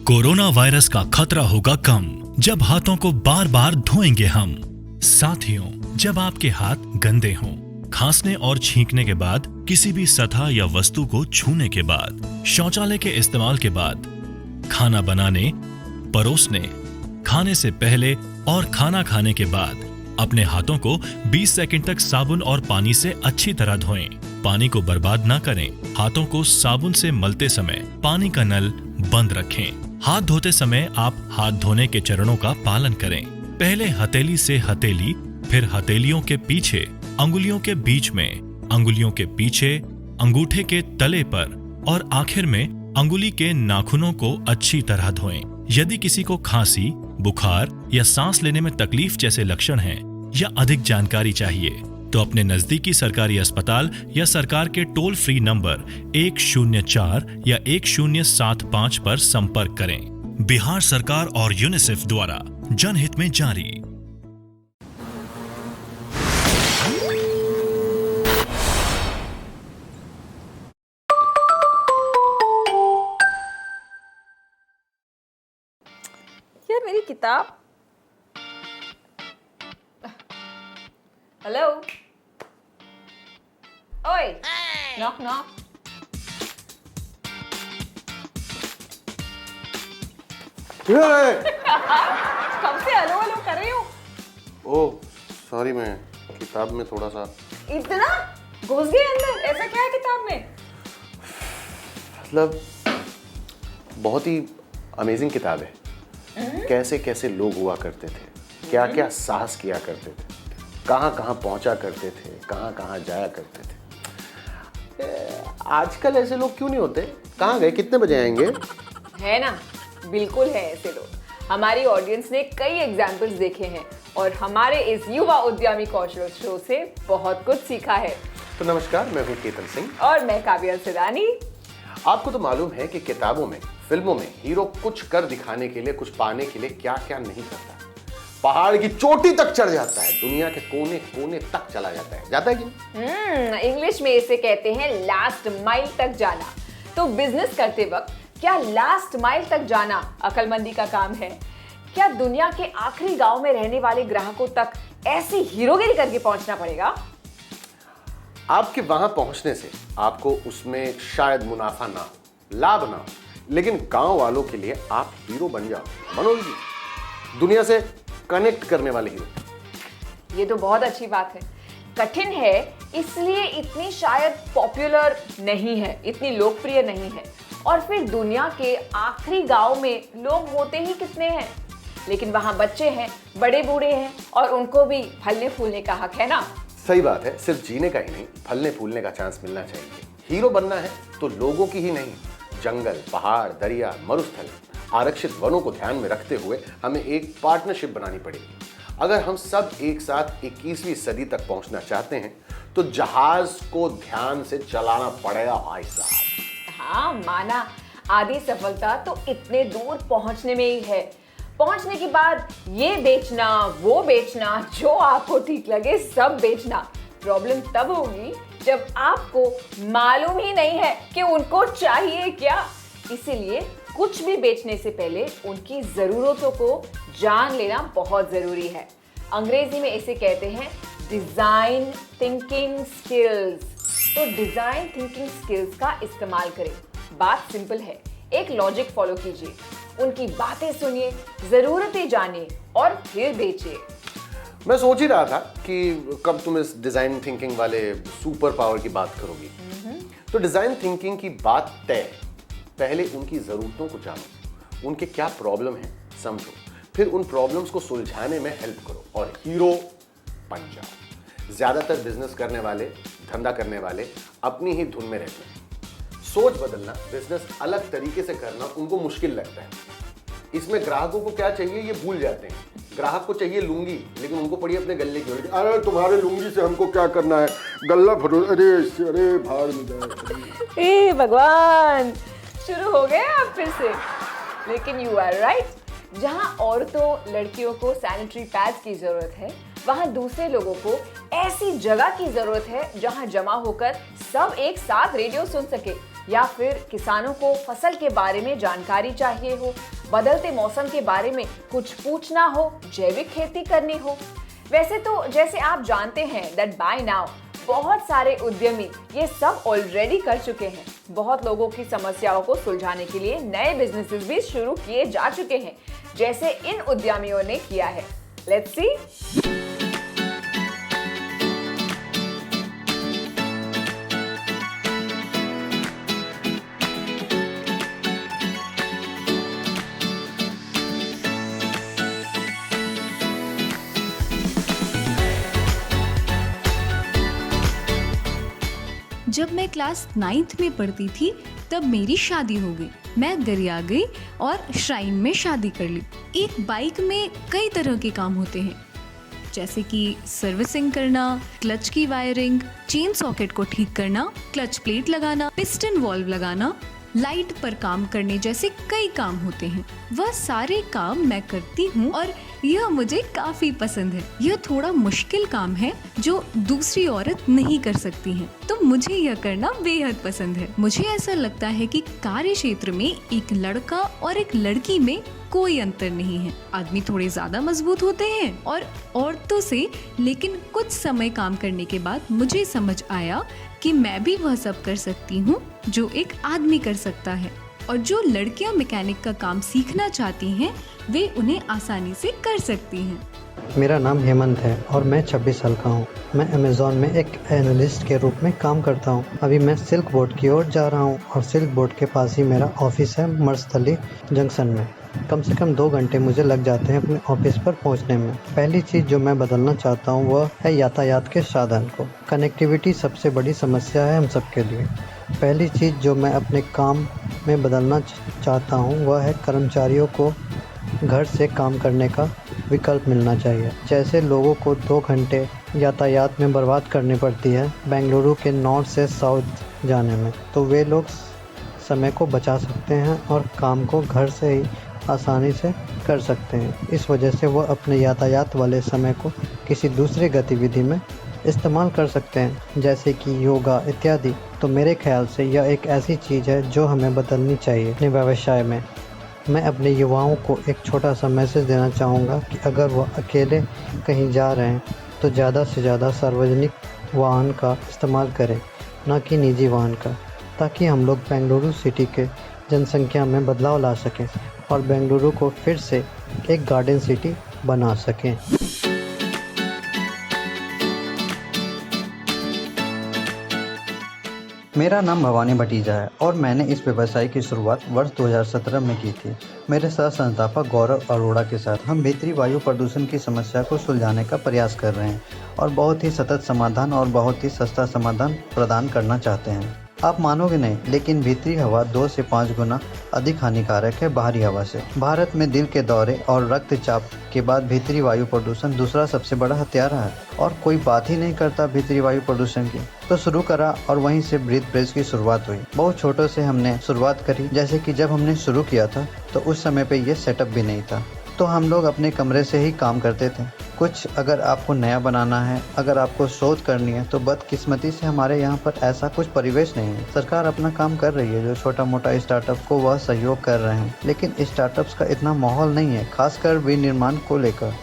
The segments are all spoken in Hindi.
कोरोना वायरस का खतरा होगा कम जब हाथों को बार बार धोएंगे हम। साथियों, जब आपके हाथ गंदे हों, खांसने और छींकने के बाद, किसी भी सतह या वस्तु को छूने के बाद, शौचालय के इस्तेमाल के बाद, खाना बनाने, परोसने, खाने से पहले और खाना खाने के बाद अपने हाथों को 20 सेकंड तक साबुन और पानी से अच्छी तरह धोएं। पानी को बर्बाद ना करें। हाथों को साबुन से मलते समय पानी का नल बंद रखें। हाथ धोते समय आप हाथ धोने के चरणों का पालन करें। पहले हथेली से हथेली, फिर हथेलियों के पीछे, अंगुलियों के बीच में, अंगुलियों के पीछे, अंगूठे के तले पर और आखिर में अंगुली के नाखूनों को अच्छी तरह धोएं। यदि किसी को खांसी, बुखार या सांस लेने में तकलीफ जैसे लक्षण हैं या अधिक जानकारी चाहिए तो अपने नजदीकी सरकारी अस्पताल या सरकार के टोल फ्री नंबर 104 या 1075 पर संपर्क करें। बिहार सरकार और यूनिसेफ द्वारा जनहित में जारी। यार मेरी किताब। हेलो, ओए, नॉक नॉक। कब से हेलो हेलो कर रही हो? ओह सॉरी, मैं किताब में थोड़ा सा इतना घुस गए अंदर। ऐसा क्या है किताब में? मतलब बहुत ही अमेजिंग किताब है। कैसे कैसे लोग हुआ करते थे, क्या क्या साहस किया करते थे, कहाँ कहाँ पहुंचा करते थे, कहाँ कहाँ जाया करते थे। आजकल ऐसे लोग क्यों नहीं होते? कहाँ गए? कितने बजे आएंगे? है ना, बिल्कुल है ऐसे लोग। हमारी ऑडियंस ने कई एग्जाम्पल्स देखे हैं और हमारे इस युवा उद्यमी कौशल शो से बहुत कुछ सीखा है। तो नमस्कार, मैं हूँ केतन सिंह और मैं काव्या सिरानी। आपको तो मालूम है कि किताबों में, फिल्मों में हीरो कुछ कर दिखाने के लिए, कुछ पाने के लिए क्या क्या नहीं करता। पहाड़ की चोटी तक चढ़ जाता है, दुनिया के कोने कोने तक चला जाता है। जाता है कि नहीं? इंग्लिश में इसे कहते हैं लास्ट माइल तक जाना। तो बिजनेस करते वक्त क्या लास्ट माइल तक जाना अक्लमंदी का काम है? क्या दुनिया के आखिरी गांव में रहने वाले ग्राहकों तक ऐसी हीरोगिरी करके पहुंचना पड़ेगा? आपके वहां पहुंचने से आपको उसमें शायद मुनाफा ना हो, लाभ ना हो, लेकिन गांव वालों के लिए आप हीरो बन जाओ, बनोगे। दुनिया से कनेक्ट करने वाले हीरो। ये तो बहुत अच्छी बात है। कठिन है इसलिए इतनी शायद पॉपुलर नहीं है, इतनी लोकप्रिय नहीं है। और फिर दुनिया के आखिरी गांव में लोग होते ही कितने हैं, लेकिन वहां बच्चे हैं, बड़े बूढ़े हैं और उनको भी फलने फूलने का हक है ना। सही बात है, सिर्फ जीने का ही नहीं, फलने फूलने का चांस मिलना चाहिए। हीरो बनना है तो लोगों की ही नहीं, जंगल, पहाड़, दरिया, मरुस्थल, आरक्षित वनों को ध्यान में रखते हुए हमें एक पार्टनरशिप बनानी पड़ेगी। अगर हम सब एक साथ 21वीं सदी तक पहुंचना चाहते हैं तो जहाज को ध्यान से चलाना पड़ेगा भाई साहब। हाँ माना, आधी सफलता तो इतने दूर पहुंचने में ही है। पहुंचने के बाद ये बेचना, वो बेचना, जो आपको ठीक लगे सब बेचना। प्रॉब्लम तब होगी जब आपको मालूम ही नहीं है कि उनको चाहिए क्या। इसीलिए कुछ भी बेचने से पहले उनकी जरूरतों को जान लेना बहुत जरूरी है। अंग्रेजी में इसे कहते हैं डिजाइन थिंकिंग स्किल्स। तो डिजाइन थिंकिंग स्किल्स का इस्तेमाल करें। बात सिंपल है, एक लॉजिक फॉलो कीजिए, उनकी बातें सुनिए, जरूरतें जानिए और फिर बेचिए। मैं सोच ही रहा था कि कब तुम इस डिजाइन थिंकिंग वाले सुपर पावर की बात करोगी। तो डिजाइन थिंकिंग की बात तय है। पहले उनकी जरूरतों को जानो, उनके क्या प्रॉब्लम है समझो, फिर उन प्रॉब्लम्स को सुलझाने में हेल्प करो और हीरो बन जाओ। ज्यादातर बिजनेस करने वाले, धंधा करने वाले अपनी ही धुन में रहते हैं। सोच बदलना, बिजनेस अलग तरीके से करना उनको मुश्किल लगता है। इसमें ग्राहकों को क्या चाहिए ये भूल जाते हैं। ग्राहक को चाहिए लुंगी, लेकिन उनको पड़ी अपने गले की। अरे तुम्हारे लुंगी से हमको क्या करना है, गल्ला फटो, अरे भाड़ में जाए। ए भगवान, शुरू हो गए आप फिर से। लेकिन यू आर राइट, जहां औरतों लड़कियों को सैनिटरी पैड्स की जरूरत है, वहां दूसरे लोगों को ऐसी जगह की जरूरत है जहां जमा होकर सब एक साथ रेडियो सुन सके। या फिर किसानों को फसल के बारे में जानकारी चाहिए हो, बदलते मौसम के बारे में कुछ पूछना हो, जैविक खेती करनी हो। वैसे तो जैसे आप जानते हैं दैट बाय नाउ बहुत सारे उद्यमी ये सब ऑलरेडी कर चुके हैं। बहुत लोगों की समस्याओं को सुलझाने के लिए नए बिजनेसेस भी शुरू किए जा चुके हैं, जैसे इन उद्यमियों ने किया है। Let's see. जब मैं क्लास 9th में पढ़ती थी तब मेरी शादी हो गई। मैं गरिया गई और श्राइन में शादी कर ली। एक बाइक में कई तरह के काम होते हैं, जैसे कि सर्विसिंग करना, क्लच की वायरिंग, चेन सॉकेट को ठीक करना, क्लच प्लेट लगाना, पिस्टन वॉल्व लगाना, लाइट पर काम करने जैसे कई काम होते हैं। वह सारे काम मैं करती हूँ और यह मुझे काफी पसंद है। यह थोड़ा मुश्किल काम है जो दूसरी औरत नहीं कर सकती हैं, तो मुझे यह करना बेहद पसंद है। मुझे ऐसा लगता है कि कार्य क्षेत्र में एक लड़का और एक लड़की में कोई अंतर नहीं है। आदमी थोड़े ज्यादा मजबूत होते हैं और औरतों से, लेकिन कुछ समय काम करने के बाद मुझे समझ आया कि मैं भी वह सब कर सकती हूँ जो एक आदमी कर सकता है, और जो लड़कियाँ मैकेनिक का काम सीखना चाहती हैं वे उन्हें आसानी से कर सकती हैं। मेरा नाम हेमंत है और मैं 26 साल का हूँ। मैं अमेज़ॉन में एक एनालिस्ट के रूप में काम करता हूँ। अभी मैं सिल्क बोर्ड की ओर जा रहा हूँ और सिल्क बोर्ड के पास ही मेरा ऑफिस है, मर्सथली जंक्शन में। कम से कम 2 घंटे मुझे लग जाते हैं अपने ऑफिस पर पहुँचने में। पहली चीज़ जो मैं बदलना चाहता हूँ वह है यातायात के साधन को। कनेक्टिविटी सबसे बड़ी समस्या है हम सबके लिए। पहली चीज़ जो मैं अपने काम में बदलना चाहता हूँ वह है कर्मचारियों को घर से काम करने का विकल्प मिलना चाहिए। जैसे लोगों को 2 घंटे यातायात में बर्बाद करनी पड़ती है बेंगलुरु के नॉर्थ से साउथ जाने में, तो वे लोग समय को बचा सकते हैं और काम को घर से ही आसानी से कर सकते हैं। इस वजह से वह अपने यातायात वाले समय को किसी दूसरी गतिविधि में इस्तेमाल कर सकते हैं, जैसे कि योगा इत्यादि। तो मेरे ख्याल से यह एक ऐसी चीज़ है जो हमें बदलनी चाहिए अपने व्यवसाय में। मैं अपने युवाओं को एक छोटा सा मैसेज देना चाहूँगा कि अगर वह अकेले कहीं जा रहे हैं तो ज़्यादा से ज़्यादा सार्वजनिक वाहन का इस्तेमाल करें, न कि निजी वाहन का, ताकि हम लोग बेंगलुरु सिटी के जनसंख्या में बदलाव ला सकें और बेंगलुरु को फिर से एक गार्डन सिटी बना सकें। मेरा नाम भवानी भतीजा है और मैंने इस व्यवसाय की शुरुआत वर्ष 2017 में की थी। मेरे सह संस्थापक गौरव अरोड़ा के साथ हम भीतरी वायु प्रदूषण की समस्या को सुलझाने का प्रयास कर रहे हैं और बहुत ही सतत समाधान और बहुत ही सस्ता समाधान प्रदान करना चाहते हैं। आप मानोगे नहीं, लेकिन भीतरी हवा 2 से 5 गुना अधिक हानिकारक है बाहरी हवा से। भारत में दिल के दौरे और रक्तचाप के बाद भीतरी वायु प्रदूषण दूसरा सबसे बड़ा हथियार है और कोई बात ही नहीं करता भीतरी वायु प्रदूषण की। तो शुरू करा और वहीं से ब्रीथ प्रेस की शुरुआत हुई। बहुत छोटों से हमने शुरुआत करी, जैसे कि जब हमने शुरू किया था तो उस समय पे ये सेटअप भी नहीं था, तो हम लोग अपने कमरे से ही काम करते थे। कुछ अगर आपको नया बनाना है, अगर आपको शोध करनी है, तो बदकिस्मती से हमारे यहाँ पर ऐसा कुछ परिवेश नहीं है। सरकार अपना काम कर रही है, जो छोटा मोटा स्टार्टअप को वह सहयोग कर रहे हैं, लेकिन स्टार्टअप्स का इतना माहौल नहीं है, खासकर विनिर्माण को लेकर।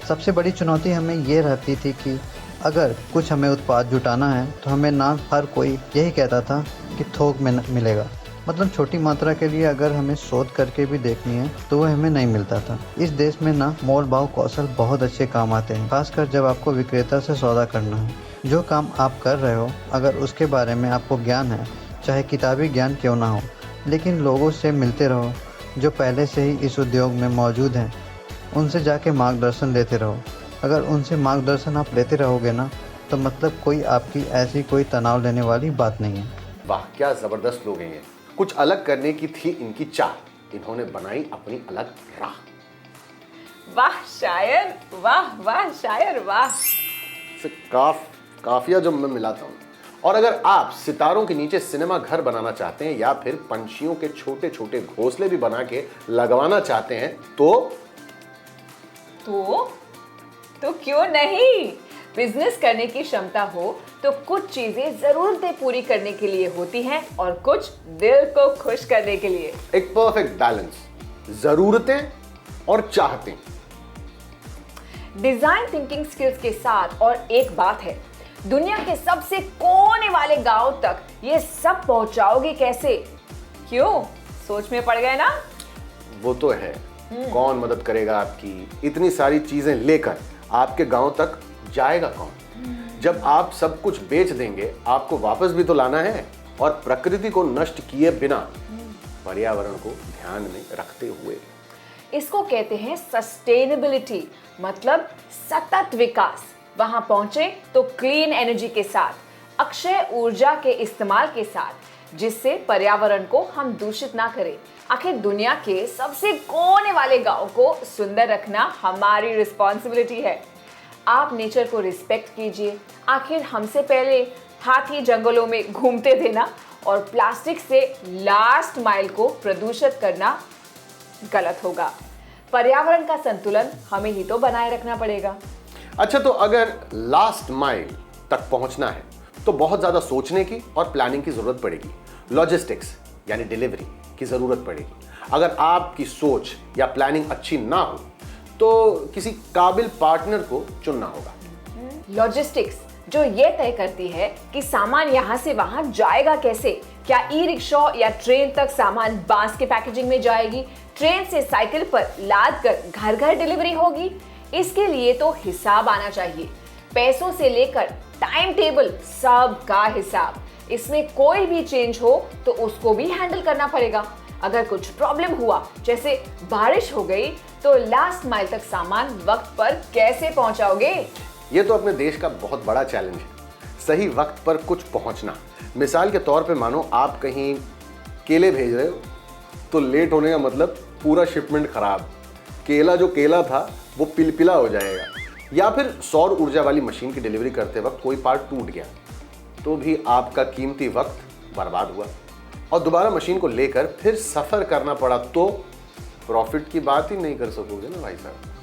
सबसे बड़ी चुनौती हमें ये रहती थी कि अगर कुछ हमें उत्पाद जुटाना है तो हमें ना हर कोई यही कहता था कि थोक में मिलेगा, मतलब छोटी मात्रा के लिए अगर हमें शोध करके भी देखनी है तो वह हमें नहीं मिलता था। इस देश में ना मोल भाव कौशल बहुत अच्छे काम आते हैं, खासकर जब आपको विक्रेता से सौदा करना है। जो काम आप कर रहे हो अगर उसके बारे में आपको ज्ञान है, चाहे किताबी ज्ञान क्यों ना हो, लेकिन लोगों से मिलते रहो जो पहले से ही इस उद्योग में मौजूद हैं, उनसे जाके मार्गदर्शन लेते रहो। अगर उनसे मार्गदर्शन आप लेते रहोगे ना, तो मतलब कोई आपकी ऐसी कोई तनाव लेने वाली बात नहीं है। वाह, क्या ज़बरदस्त लोग हैं ये। कुछ अलग करने की थी इनकी चाह, इन्होंने बनाई अपनी अलग राह। वाह शायर, वाह वाह शायर, वाह। काफिया जो मैं मिलाता हूँ। और अगर आप सितारों के नीचे सिनेमा घर बनाना चाहते हैं या फिर पंछियों के छोटे छोटे घोंसले भी बना के लगवाना चाहते हैं तो क्यों नहीं, बिजनेस करने की क्षमता हो तो कुछ चीजें जरूरतें पूरी करने के लिए होती हैं और कुछ दिल को खुश करने के लिए। एक परफेक्ट बैलेंस, जरूरतें और चाहतें। डिजाइन थिंकिंग स्किल्स के साथ और एक बात है, दुनिया के सबसे कोने वाले गांव तक ये सब पहुंचाओगे कैसे? क्यों, सोच में पड़ गए ना? वो तो है, कौन मदद करेगा आपकी? इतनी सारी चीजें लेकर आपके गांव तक जाएगा कौन? जब आप सब कुछ बेच देंगे, आपको वापस भी तो लाना है, और प्रकृति को नष्ट किए बिना पर्यावरण को ध्यान में रखते हुए। इसको कहते हैं सस्टेनेबिलिटी, मतलब सतत विकास। वहां पहुंचे तो क्लीन एनर्जी के साथ, अक्षय ऊर्जा के इस्तेमाल के साथ, जिससे पर्यावरण को हम दूषित ना करें। आखिर दुनिया के सबसे कोने वाले गांव को सुंदर रखना हमारी रिस्पॉन्सिबिलिटी है। आप नेचर को रिस्पेक्ट कीजिए। आखिर हमसे पहले हाथी जंगलों में घूमते थे ना। और प्लास्टिक से लास्ट माइल को प्रदूषित करना गलत होगा। पर्यावरण का संतुलन हमें ही तो बनाए रखना पड़ेगा। अच्छा, तो अगर लास्ट माइल तक पहुंचना है तो बहुत ज्यादा सोचने की और प्लानिंग की जरूरत पड़ेगी। लॉजिस्टिक्स यानी डिलीवरी की जरूरत पड़ेगी। अगर आपकी सोच या प्लानिंग अच्छी ना हो तो किसी काबिल पार्टनर को चुनना होगा। लॉजिस्टिक्स जो ये तय करती है कि सामान यहाँ से वहां जाएगा कैसे। क्या ई रिक्शा या ट्रेन तक सामान बांस के पैकेजिंग में जाएगी, ट्रेन से साइकिल पर लाद कर घर घर डिलीवरी होगी। इसके लिए तो हिसाब आना चाहिए, पैसों से लेकर टाइम टेबल, सब का हिसाब। इसमें कोई भी चेंज हो तो उसको भी हैंडल करना पड़ेगा। अगर कुछ प्रॉब्लम हुआ, जैसे बारिश हो गई, तो लास्ट माइल तक सामान वक्त पर कैसे पहुंचाओगे? ये तो अपने देश का बहुत बड़ा चैलेंज है, सही वक्त पर कुछ पहुंचना। मिसाल के तौर पे मानो आप कहीं केले भेज रहे हो तो लेट होने का मतलब पूरा शिपमेंट खराब, केला जो केला था वो पिलपिला हो जाएगा। या फिर सौर ऊर्जा वाली मशीन की डिलीवरी करते वक्त कोई पार्ट टूट गया तो भी आपका कीमती वक्त बर्बाद हुआ और दोबारा मशीन को लेकर फिर सफर करना पड़ा तो प्रॉफिट की बात ही नहीं कर सकोगे ना भाई साहब।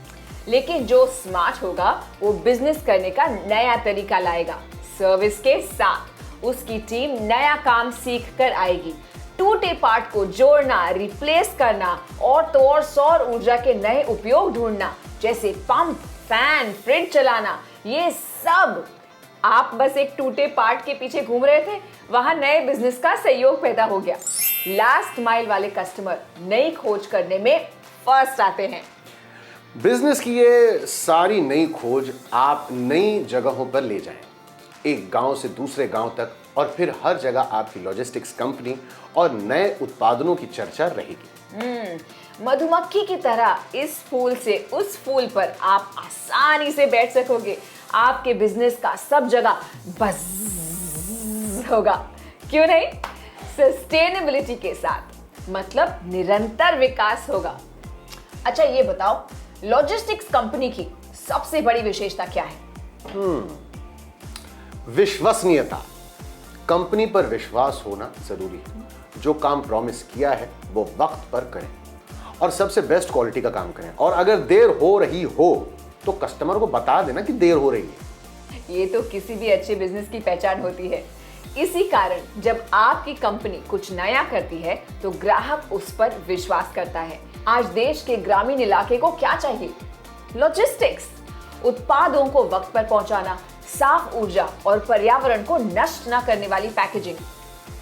लेकिन जो स्मार्ट होगा वो बिजनेस करने का नया तरीका लाएगा। सर्विस के साथ उसकी टीम नया काम सीख कर आएगी। टूटे पार्ट को जोड़ना, रिप्लेस करना और तो और सौर ऊर्जा के नए उपयोग ढूंढना, जैसे पंप, फैन, फ्रिज चलाना। ये सब आप बस एक टूटे पार्ट के पीछे घूम रहे थे, वहां नए बिजनेस का सहयोग पैदा हो गया। लास्ट माइल वाले कस्टमर नई खोज करने में फर्स्ट आते हैं। बिजनेस की ये सारी नई खोज आप नई जगहों पर ले जाएं, एक गांव से दूसरे गांव तक, और फिर हर जगह आपकी लॉजिस्टिक्स कंपनी और नए उत्पादनों की चर्चा रहेगी। मधुमक्खी की तरह इस फूल से उस फूल पर आप आसानी से बैठ सकोगे। आपके बिजनेस का सब जगह बज़ होगा, क्यों नहीं? सस्टेनेबिलिटी के साथ, मतलब निरंतर विकास होगा। अच्छा, ये बताओ, लॉजिस्टिक्स कंपनी की सबसे बड़ी विशेषता क्या है? विश्वसनीयता। कंपनी पर विश्वास होना जरूरी है। जो काम प्रॉमिस किया है वो वक्त पर करें और सबसे बेस्ट क्वालिटी का काम करें। और अगर देर हो रही हो तो कस्टमर को बता देना कि देर हो रही है। ये तो किसी भी अच्छे बिजनेस की पहचान होती है। इसी कारण जब आपकी कंपनी कुछ नया करती है तो ग्राहक उस पर विश्वास करता है। आज देश के ग्रामीण इलाके को क्या चाहिए? लॉजिस्टिक्स, उत्पादों को वक्त पर पहुंचाना, साफ ऊर्जा और पर्यावरण को नष्ट न करने वाली पैकेजिंग,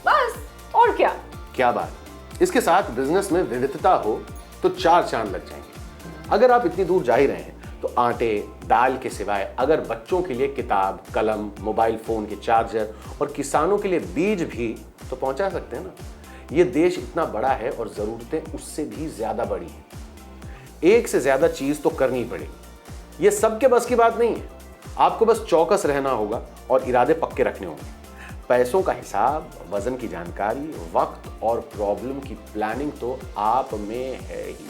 बस। और क्या? क्या बात। इसके साथ बिजनेस में विविधता हो तो चार चांद लग जाएंगे। अगर आप इतनी दूर जा ही रहे हैं तो आटे दाल के सिवाय अगर बच्चों के लिए किताब, कलम, मोबाइल फोन के चार्जर और किसानों के लिए बीज भी तो पहुंचा सकते हैं ना। ये देश इतना बड़ा है और जरूरतें उससे भी ज्यादा बड़ी हैं। एक से ज्यादा चीज तो करनी पड़ेगी। ये सबके बस की बात नहीं है। आपको बस चौकस रहना होगा और इरादे पक्के रखने होंगे। पैसों का हिसाब, वजन की जानकारी, वक्त और प्रॉब्लम की प्लानिंग तो आप में है ही।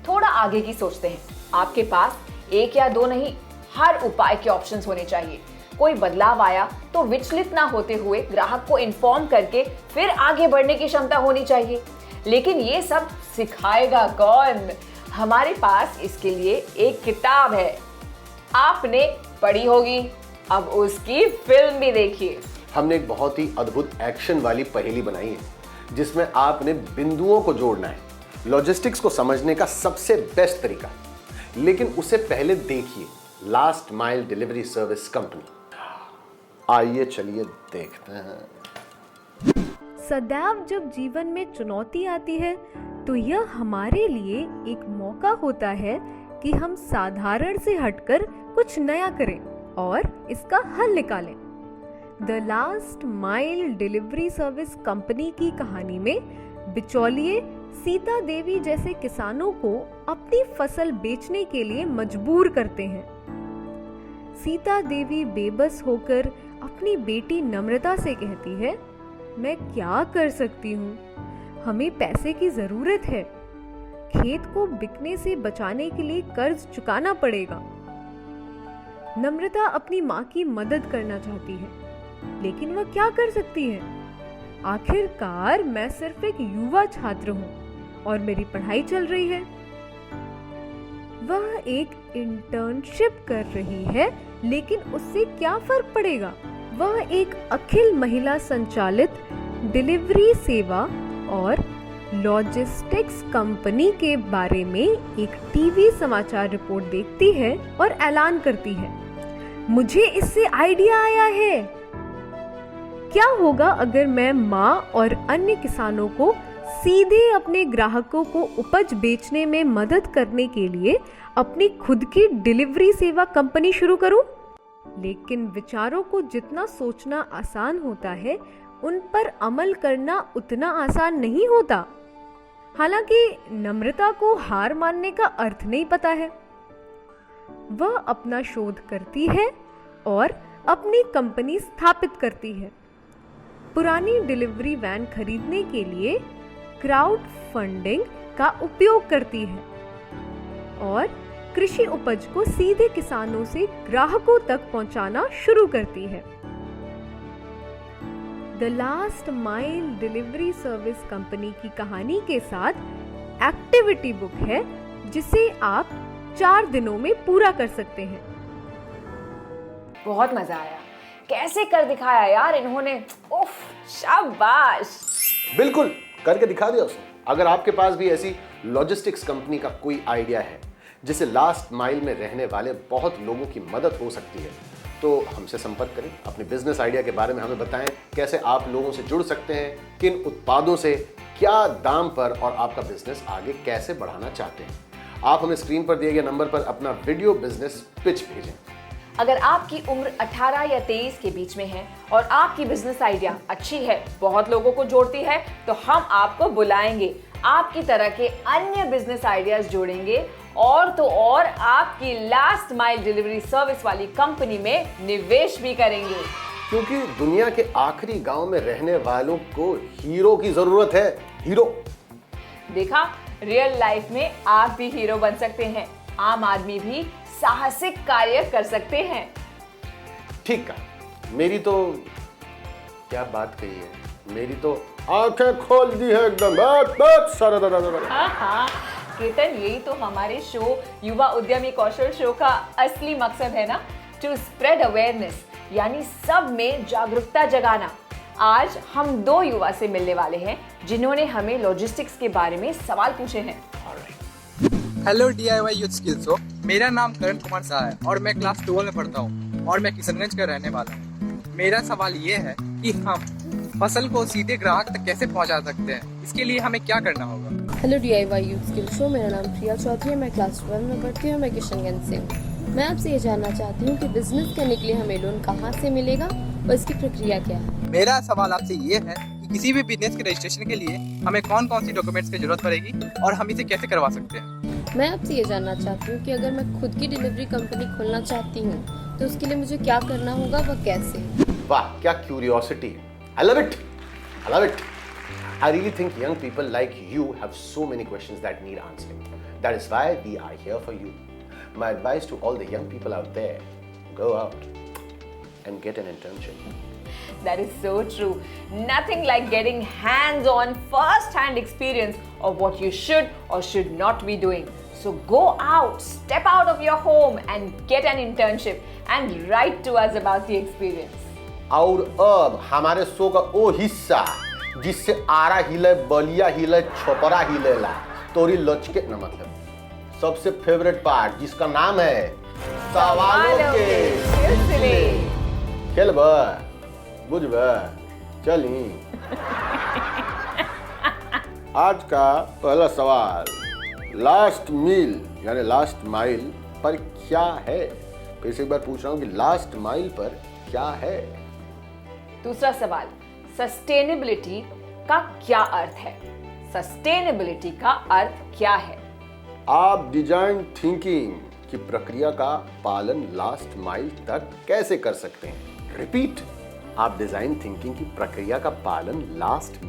थोड़ा आगे की सोचते हैं। आपके पास एक या दो नहीं, हर उपाय के ऑप्शंस होने चाहिए। कोई बदलाव आया तो विचलित ना होते हुए ग्राहक को इन्फॉर्म करके फिर आगे बढ़ने की क्षमता होनी चाहिए। लेकिन ये सब सिखाएगा कौन? हमारे पास इसके लिए एक किताब है। आपने पढ़ी होगी, अब उसकी फिल्म भी देखिए। हमने एक बहुत ही अद्भुत एक्शन वाली पहेली बनाई है जिसमें आपने बिंदुओं को जोड़ना है। लॉजिस्टिक्स को समझने का सबसे बेस्ट तरीका, लेकिन उससे पहले देखिए last mile delivery service company. आइए चलिए देखते हैं। सदैव जब जीवन में चुनौती आती है तो यह हमारे लिए एक मौका होता है कि हम साधारण से हटकर कुछ नया करें और इसका हल निकालें। The last mile delivery service company की कहानी में बिचौलिए सीता देवी जैसे किसानों को अपनी फसल बेचने के लिए मजबूर करते हैं। सीता देवी बेबस होकर अपनी बेटी नम्रता से कहती है, मैं क्या कर सकती हूँ, हमें पैसे की जरूरत है, खेत को बिकने से बचाने के लिए कर्ज चुकाना पड़ेगा। नम्रता अपनी माँ की मदद करना चाहती है, लेकिन वह क्या कर सकती है? आखिरकार मैं सिर्फ एक युवा छात्र हूँ और मेरी पढ़ाई चल रही है। वह एक इंटर्नशिप कर रही है, लेकिन उससे क्या फर्क पड़ेगा? वह एक अखिल महिला संचालित डिलीवरी सेवा और लॉजिस्टिक्स कंपनी के बारे में एक टीवी समाचार रिपोर्ट देखती है और ऐलान करती है, मुझे इससे आइडिया आया है। क्या होगा अगर मैं माँ और अन्य किसानों को सीधे अपने ग्राहकों को उपज बेचने में मदद करने के लिए अपनी खुद की डिलीवरी सेवा कंपनी शुरू करूं? लेकिन विचारों को जितना सोचना आसान होता है, उन पर अमल करना उतना आसान नहीं होता। हालांकि नम्रता को हार मानने का अर्थ नहीं पता है। वह अपना शोध करती है और अपनी कंपनी स्थापित करती है। पुरानी डिलीवरी वैन खरीदने के लिए क्राउड फंडिंग का उपयोग करती है और कृषि उपज को सीधे किसानों से ग्राहकों तक पहुंचाना शुरू करती है। The last mile delivery service company की कहानी के साथ एक्टिविटी बुक है जिसे आप 4 दिनों में पूरा कर सकते हैं। बहुत मजा आया, कैसे कर दिखाया यार इन्होंने, उफ, शाबाश। बिल्कुल करके दिखा दिया उसने। अगर आपके पास भी ऐसी लॉजिस्टिक्स कंपनी का कोई आइडिया है जिससे लास्ट माइल में रहने वाले बहुत लोगों की मदद हो सकती है, तो हमसे संपर्क करें। अपने बिजनेस आइडिया के बारे में हमें बताएं, कैसे आप लोगों से जुड़ सकते हैं, किन उत्पादों से, क्या दाम पर, और आपका बिजनेस आगे कैसे बढ़ाना चाहते हैं। आप हमें स्क्रीन पर दिए गए नंबर पर अपना वीडियो बिजनेस पिच भेजें। अगर आपकी उम्र 18 या 23 के बीच में है और आपकी बिजनेस आइडिया अच्छी है, बहुत लोगों को जोड़ती है, तो हम आपको बुलाएंगे, आपकी तरह के अन्य बिजनेस आइडियाज जोड़ेंगे और तो और आपकी लास्ट माइल डिलीवरी सर्विस वाली कंपनी में निवेश भी करेंगे। क्योंकि दुनिया के आखिरी गांव में रहने वालों को हीरो की जरूरत है। हीरो देखा, रियल लाइफ में आप भी हीरो बन सकते हैं। आम आदमी भी साहसिक कार्य कर सकते हैं। ठीक कहा। मेरी तो क्या बात कही है, मेरी तो आंखें खोल दी है एकदम। हाँ, केतन, यही तो हमारे शो युवा उद्यमी कौशल शो का असली मकसद है ना, टू स्प्रेड अवेयरनेस, यानी सब में जागरूकता जगाना। आज हम 2 युवा से मिलने वाले हैं जिन्होंने हमें लॉजिस्टिक्स के बारे में सवाल पूछे हैं। Hello DIY youth skills show, मेरा नाम करण कुमार शाह है और मैं क्लास 12 में पढ़ता हूँ और मैं किशनगंज का रहने वाला हूँ। मेरा सवाल ये है कि हम फसल को सीधे ग्राहक तक कैसे पहुँचा सकते हैं, इसके लिए हमें क्या करना होगा। Hello DIY youth skill show, मेरा नाम प्रिया चौधरी है, मैं क्लास 12 में पढ़ती हूँ, मैं किशनगंज से हूँ। मैं आपसे ये जानना चाहती हूँ कि बिजनेस करने के लिए हमें लोन कहाँ से मिलेगा और इसकी प्रक्रिया क्या है। मेरा सवाल आपसे ये है कि किसी भी बिजनेस के रजिस्ट्रेशन के लिए हमें कौन कौन सी डॉक्यूमेंट्स की जरूरत पड़ेगी और हम इसे कैसे करवा सकते हैं। मैं आपसे ये जानना चाहती हूँ कि अगर मैं खुद की डिलीवरी कंपनी खोलना चाहती हूँ तो उसके लिए मुझे क्या करना होगा, वह कैसे। वाह, क्या curiosity. I love it. I love it. I really think young people like you have so many questions that need answering. That is why we are here for you. My advice to all the young people out there, go out and get an internship. That is so true. Nothing like getting hands-on, first-hand experience of what you should or should not be doing. So go out, step out of your home and get an internship and write to us about the experience. और अब हमारे शो का वो हिस्सा जिससे आरा हिले, बलिया हिले, छपरा हिलेला, तोरी लचके न मतलब सबसे फेवरेट पार्ट जिसका नाम है सवालों के सिलसिले। खेलबा बुझबा चली। आज का पहला सवाल, लास्ट मील यानी लास्ट माइल पर क्या है? फिर से एक बार पूछ रहा हूं कि लास्ट माइल पर क्या है? दूसरा सवाल, सस्टेनेबिलिटी का क्या अर्थ है? सस्टेनेबिलिटी का अर्थ क्या है? आप डिजाइन थिंकिंग की प्रक्रिया का पालन लास्ट माइल तक कैसे कर सकते हैं? रिपीट, आप डिजाइन थिंकिंग की प्रक्रिया का पालन लास्ट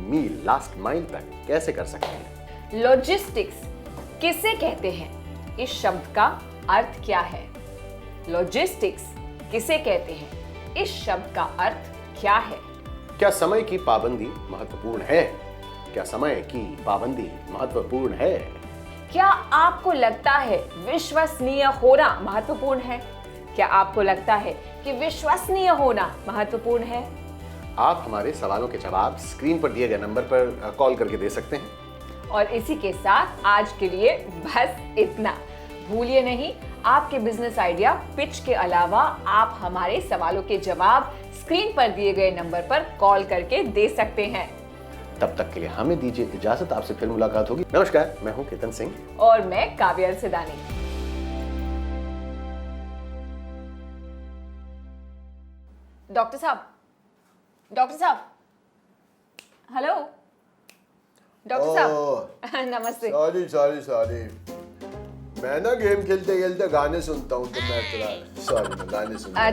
माइल तक कैसे कर सकते हैं? लॉजिस्टिक्स किसे कहते हैं? इस शब्द का अर्थ क्या है? लॉजिस्टिक्स किसे कहते हैं? इस शब्द का अर्थ क्या है? क्या समय की पाबंदी महत्वपूर्ण है? क्या समय की पाबंदी महत्वपूर्ण है? क्या आपको लगता है विश्वसनीय होना महत्वपूर्ण है? क्या आपको लगता है कि विश्वसनीय होना महत्वपूर्ण है? आप हमारे सवालों के जवाब स्क्रीन पर दिए गए नंबर पर कॉल करके दे सकते हैं। और इसी के साथ आज के लिए बस इतना। भूलिए नहीं, आपके बिजनेस आइडिया पिच के अलावा आप हमारे सवालों के जवाब स्क्रीन पर दिए गए नंबर पर कॉल करके दे सकते हैं। तब तक के लिए हमें दीजिए इजाजत, आपसे फिर मुलाकात होगी। नमस्कार, मैं हूं केतन सिंह और मैं काव्या अरसदानी। डॉक्टर साहब, हेलो डॉक्टर साहब। नमस्ते। सॉरी मैं ना गेम खेलते गाने सुनता हूँ तो मैं थोड़ा मैं गाने सुनता हूँ।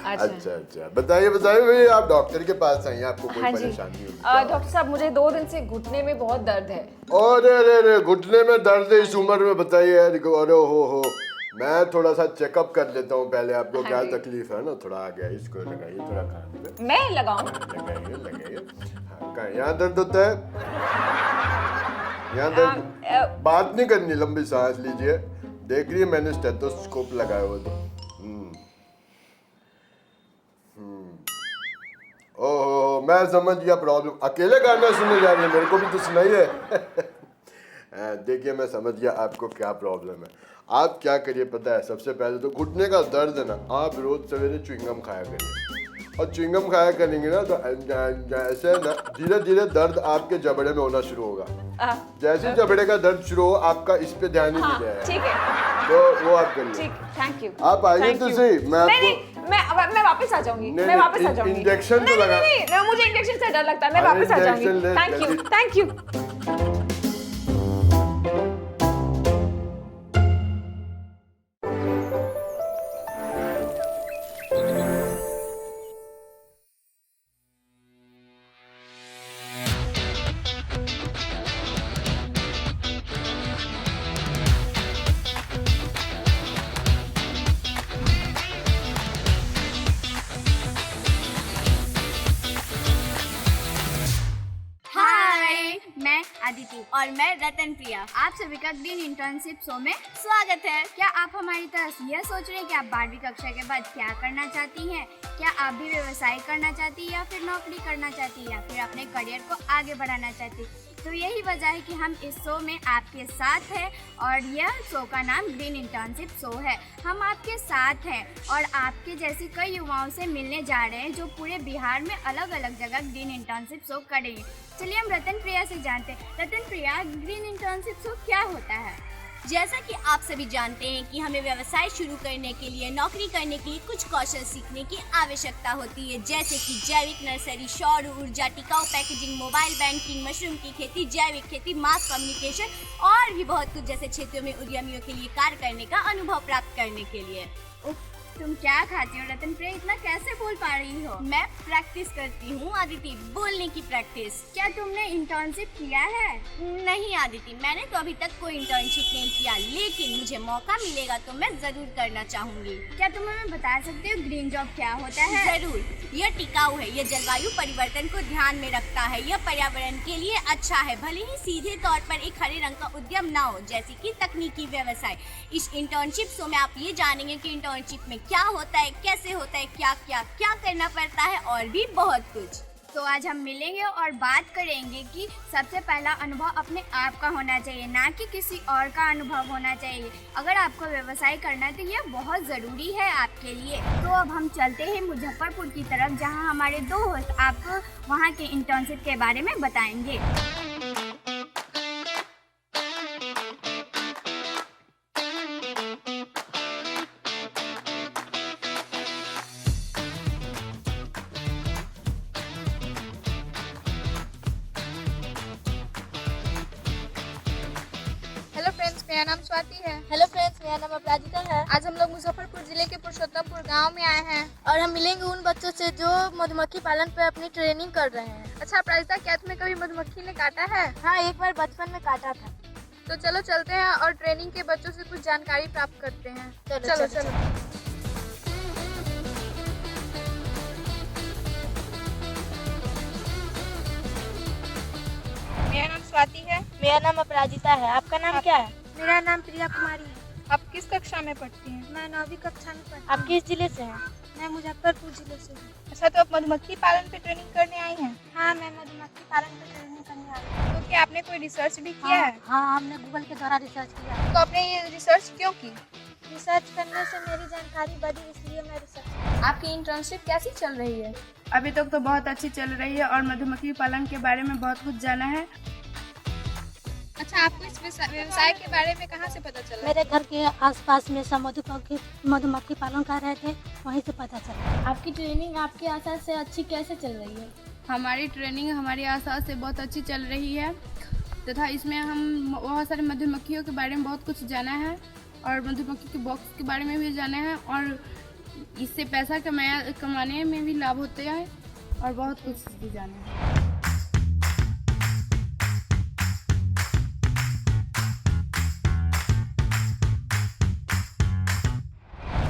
अच्छा बताइए भाई, आप डॉक्टर के पास आई हैं, आपको कोई परेशानी होगी? डॉक्टर साहब, मुझे 2 दिन से घुटने में बहुत दर्द है। अरे घुटने में दर्द है इस उम्र में? बताइए। अरे हो मैं थोड़ा सा चेकअप कर लेता हूँ पहले, आपको क्या तकलीफ है ना? थोड़ा आ गया, इसको लगाइए थोड़ा कान में। मैं लगाऊं? लगाइए। हाँ, यहाँ दर्द होता है? यहाँ दर्द, बात नहीं करनी, लंबी सांस लीजिए। देख रही है मैंने स्टेथोस्कोप लगाया हुआ तो। ओह, मैं समझ गया प्रॉब्लम। अकेले गाना सुनने जा रही है, मेरे को भी तो सुनाइए। देखिए मैं समझ गया आपको क्या प्रॉब्लम है। आप क्या करिए पता है? सबसे पहले तो घुटने का दर्द है ना, आप रोज सवेरे च्युइंगम खाया करिए। और च्युइंगम खाया करेंगे ना तो ऐसे ना धीरे धीरे दर्द आपके जबड़े में होना शुरू होगा। जैसे जबड़े का दर्द शुरू हो, आपका इस पे ध्यान ही नहीं जाएगा। ठीक है, तो वो आप करिए। ठीक, थैंक यू। आप आइए तो सही, मैं आपको मैं वापस आ जाऊंगी। मैं वापस आ जाऊंगी। इंजेक्शन तो लगा। नहीं, मुझे इंजेक्शन से डर लगता है। मैं वापस आ जाऊंगी। Thank you. मैं अदिति और मैं रतन प्रिया। आप सभी का ग्रीन इंटर्नशिप शो में स्वागत है। क्या आप हमारी तरह यह सोच रहे हैं कि आप 12वीं कक्षा के बाद क्या करना चाहती हैं? क्या आप भी व्यवसाय करना चाहती हैं या फिर नौकरी करना चाहती हैं या फिर अपने करियर को आगे बढ़ाना चाहती? तो यही वजह है कि हम इस शो में आपके साथ हैं और यह शो का नाम ग्रीन इंटर्नशिप शो है। हम आपके साथ हैं और आपके जैसी कई युवाओं से मिलने जा रहे हैं जो पूरे बिहार में अलग अलग जगह ग्रीन इंटर्नशिप शो करेंगे। चलिए हम रतन प्रिया से जानते हैं। रतन प्रिया, ग्रीन इंटर्नशिप शो क्या होता है? जैसा कि आप सभी जानते हैं कि हमें व्यवसाय शुरू करने के लिए, नौकरी करने के लिए कुछ कौशल सीखने की आवश्यकता होती है, जैसे कि जैविक नर्सरी, सौर ऊर्जा, टिकाऊ पैकेजिंग, मोबाइल बैंकिंग, मशरूम की खेती, जैविक खेती, मास कम्युनिकेशन और भी बहुत कुछ जैसे क्षेत्रों में उद्यमियों के लिए कार्य करने का अनुभव प्राप्त करने के लिए। तुम क्या खाती हो रतन प्रिया, इतना कैसे बोल पा रही हो? मैं प्रैक्टिस करती हूँ आदिति, बोलने की प्रैक्टिस। क्या तुमने इंटर्नशिप किया है? नहीं आदिति, मैंने तो अभी तक कोई इंटर्नशिप नहीं किया, लेकिन मुझे मौका मिलेगा तो मैं जरूर करना चाहूंगी। क्या तुम हमें बता सकते हो ग्रीन जॉब क्या होता है? जरूर, यह टिकाऊ है, यह जलवायु परिवर्तन को ध्यान में रखता है, यह पर्यावरण के लिए अच्छा है, भले ही सीधे तौर पर एक हरे रंग का उद्यम ना हो, जैसे कि तकनीकी व्यवसाय। इस इंटर्नशिप शो में आप ये जानेंगे कि इंटर्नशिप में क्या होता है, कैसे होता है, क्या करना पड़ता है और भी बहुत कुछ। तो आज हम मिलेंगे और बात करेंगे कि सबसे पहला अनुभव अपने आप का होना चाहिए, ना कि किसी और का अनुभव होना चाहिए। अगर आपको व्यवसाय करना है तो ये बहुत ज़रूरी है आपके लिए। तो अब हम चलते हैं मुजफ्फरपुर की तरफ, जहां हमारे 2 होस्ट आपको वहां के इंटर्नशिप के बारे में बताएंगे। हेलो फ्रेंड्स, मेरा नाम स्वाति है। हेलो फ्रेंड्स, मेरा नाम अपराजिता है। आज हम लोग मुजफ्फरपुर जिले के पुरुषोत्तमपुर गांव में आए हैं और हम मिलेंगे उन बच्चों से जो मधुमक्खी पालन पर अपनी ट्रेनिंग कर रहे हैं। अच्छा अपराजिता, क्या तुम्हें कभी मधुमक्खी ने काटा है? हाँ, एक बार बचपन में काटा था। तो चलो चलते हैं और ट्रेनिंग के बच्चों से कुछ जानकारी प्राप्त करते हैं। चलो। मेरा नाम स्वाति है। मेरा नाम अपराजिता है। आपका नाम क्या है? मेरा नाम प्रिया कुमारी है। आप किस कक्षा में पढ़ती हैं? मैं 9वीं कक्षा में पढ़ती हूँ। आप किस जिले से हैं? मैं मुजफ्फरपुर जिले से हूँ। अच्छा, तो आप मधुमक्खी पालन पे ट्रेनिंग करने आई हैं? हाँ, मैं मधुमक्खी पालन पे ट्रेनिंग करने आई हूँ। तो क्या आपने कोई रिसर्च भी किया है? हाँ, हमने गूगल के द्वारा रिसर्च किया। तो आपने ये रिसर्च क्यों की? रिसर्च करने से मेरी जानकारी बढ़ी, इसलिए मैं रिसर्च। आपकी इंटर्नशिप कैसी चल रही है? अभी तक तो बहुत अच्छी चल रही है और मधुमक्खी पालन के बारे में बहुत कुछ जाना है। अच्छा, आपको इस व्यवसाय के बारे में कहाँ से पता चला? मेरे घर के आसपास में सब मधुमक्खी पालन कर रहे थे, वहीं से पता चला। आपकी ट्रेनिंग आपके आशा से अच्छी कैसे चल रही है? हमारी ट्रेनिंग हमारी आशा से बहुत अच्छी चल रही है तथा इसमें हम बहुत सारे मधुमक्खियों के बारे में बहुत कुछ जाना है और मधुमक्खी के बॉक्स के बारे में भी जाना है और इससे पैसा कमाने में भी लाभ होते हैं और बहुत कुछ भी जाना है।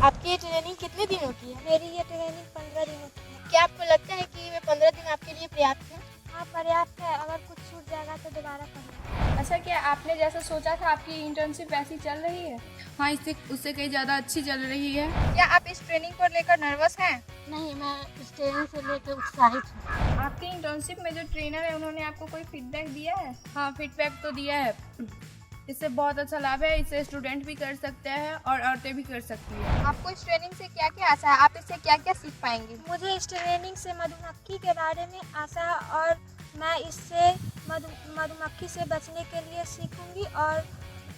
आपकी ये ट्रेनिंग कितने दिन होती है? मेरी ये ट्रेनिंग 15 दिन होती है। क्या आपको लगता है कि ये 15 दिन आपके लिए पर्याप्त है? हाँ, पर्याप्त है। अगर कुछ छूट जाएगा तो दोबारा करेंगे। अच्छा, क्या आपने जैसा सोचा था आपकी इंटर्नशिप वैसी चल रही है? हाँ, उससे कहीं ज़्यादा अच्छी चल रही है। क्या आप इस ट्रेनिंग को लेकर नर्वस हैं? नहीं, मैं इस ट्रेनिंग से लेकर उत्साहित हूँ। आपकी इंटर्नशिप में जो ट्रेनर है उन्होंने आपको कोई फीडबैक दिया है? हाँ, फीडबैक तो दिया है। इससे बहुत अच्छा लाभ है, इसे स्टूडेंट भी कर सकते हैं और औरतें भी कर सकती हैं। आपको इस ट्रेनिंग से क्या क्या आशा है? आप इससे क्या क्या सीख पाएंगे? मुझे इस ट्रेनिंग से मधुमक्खी के बारे में आशा है और मैं इससे मधुमक्खी से बचने के लिए सीखूंगी और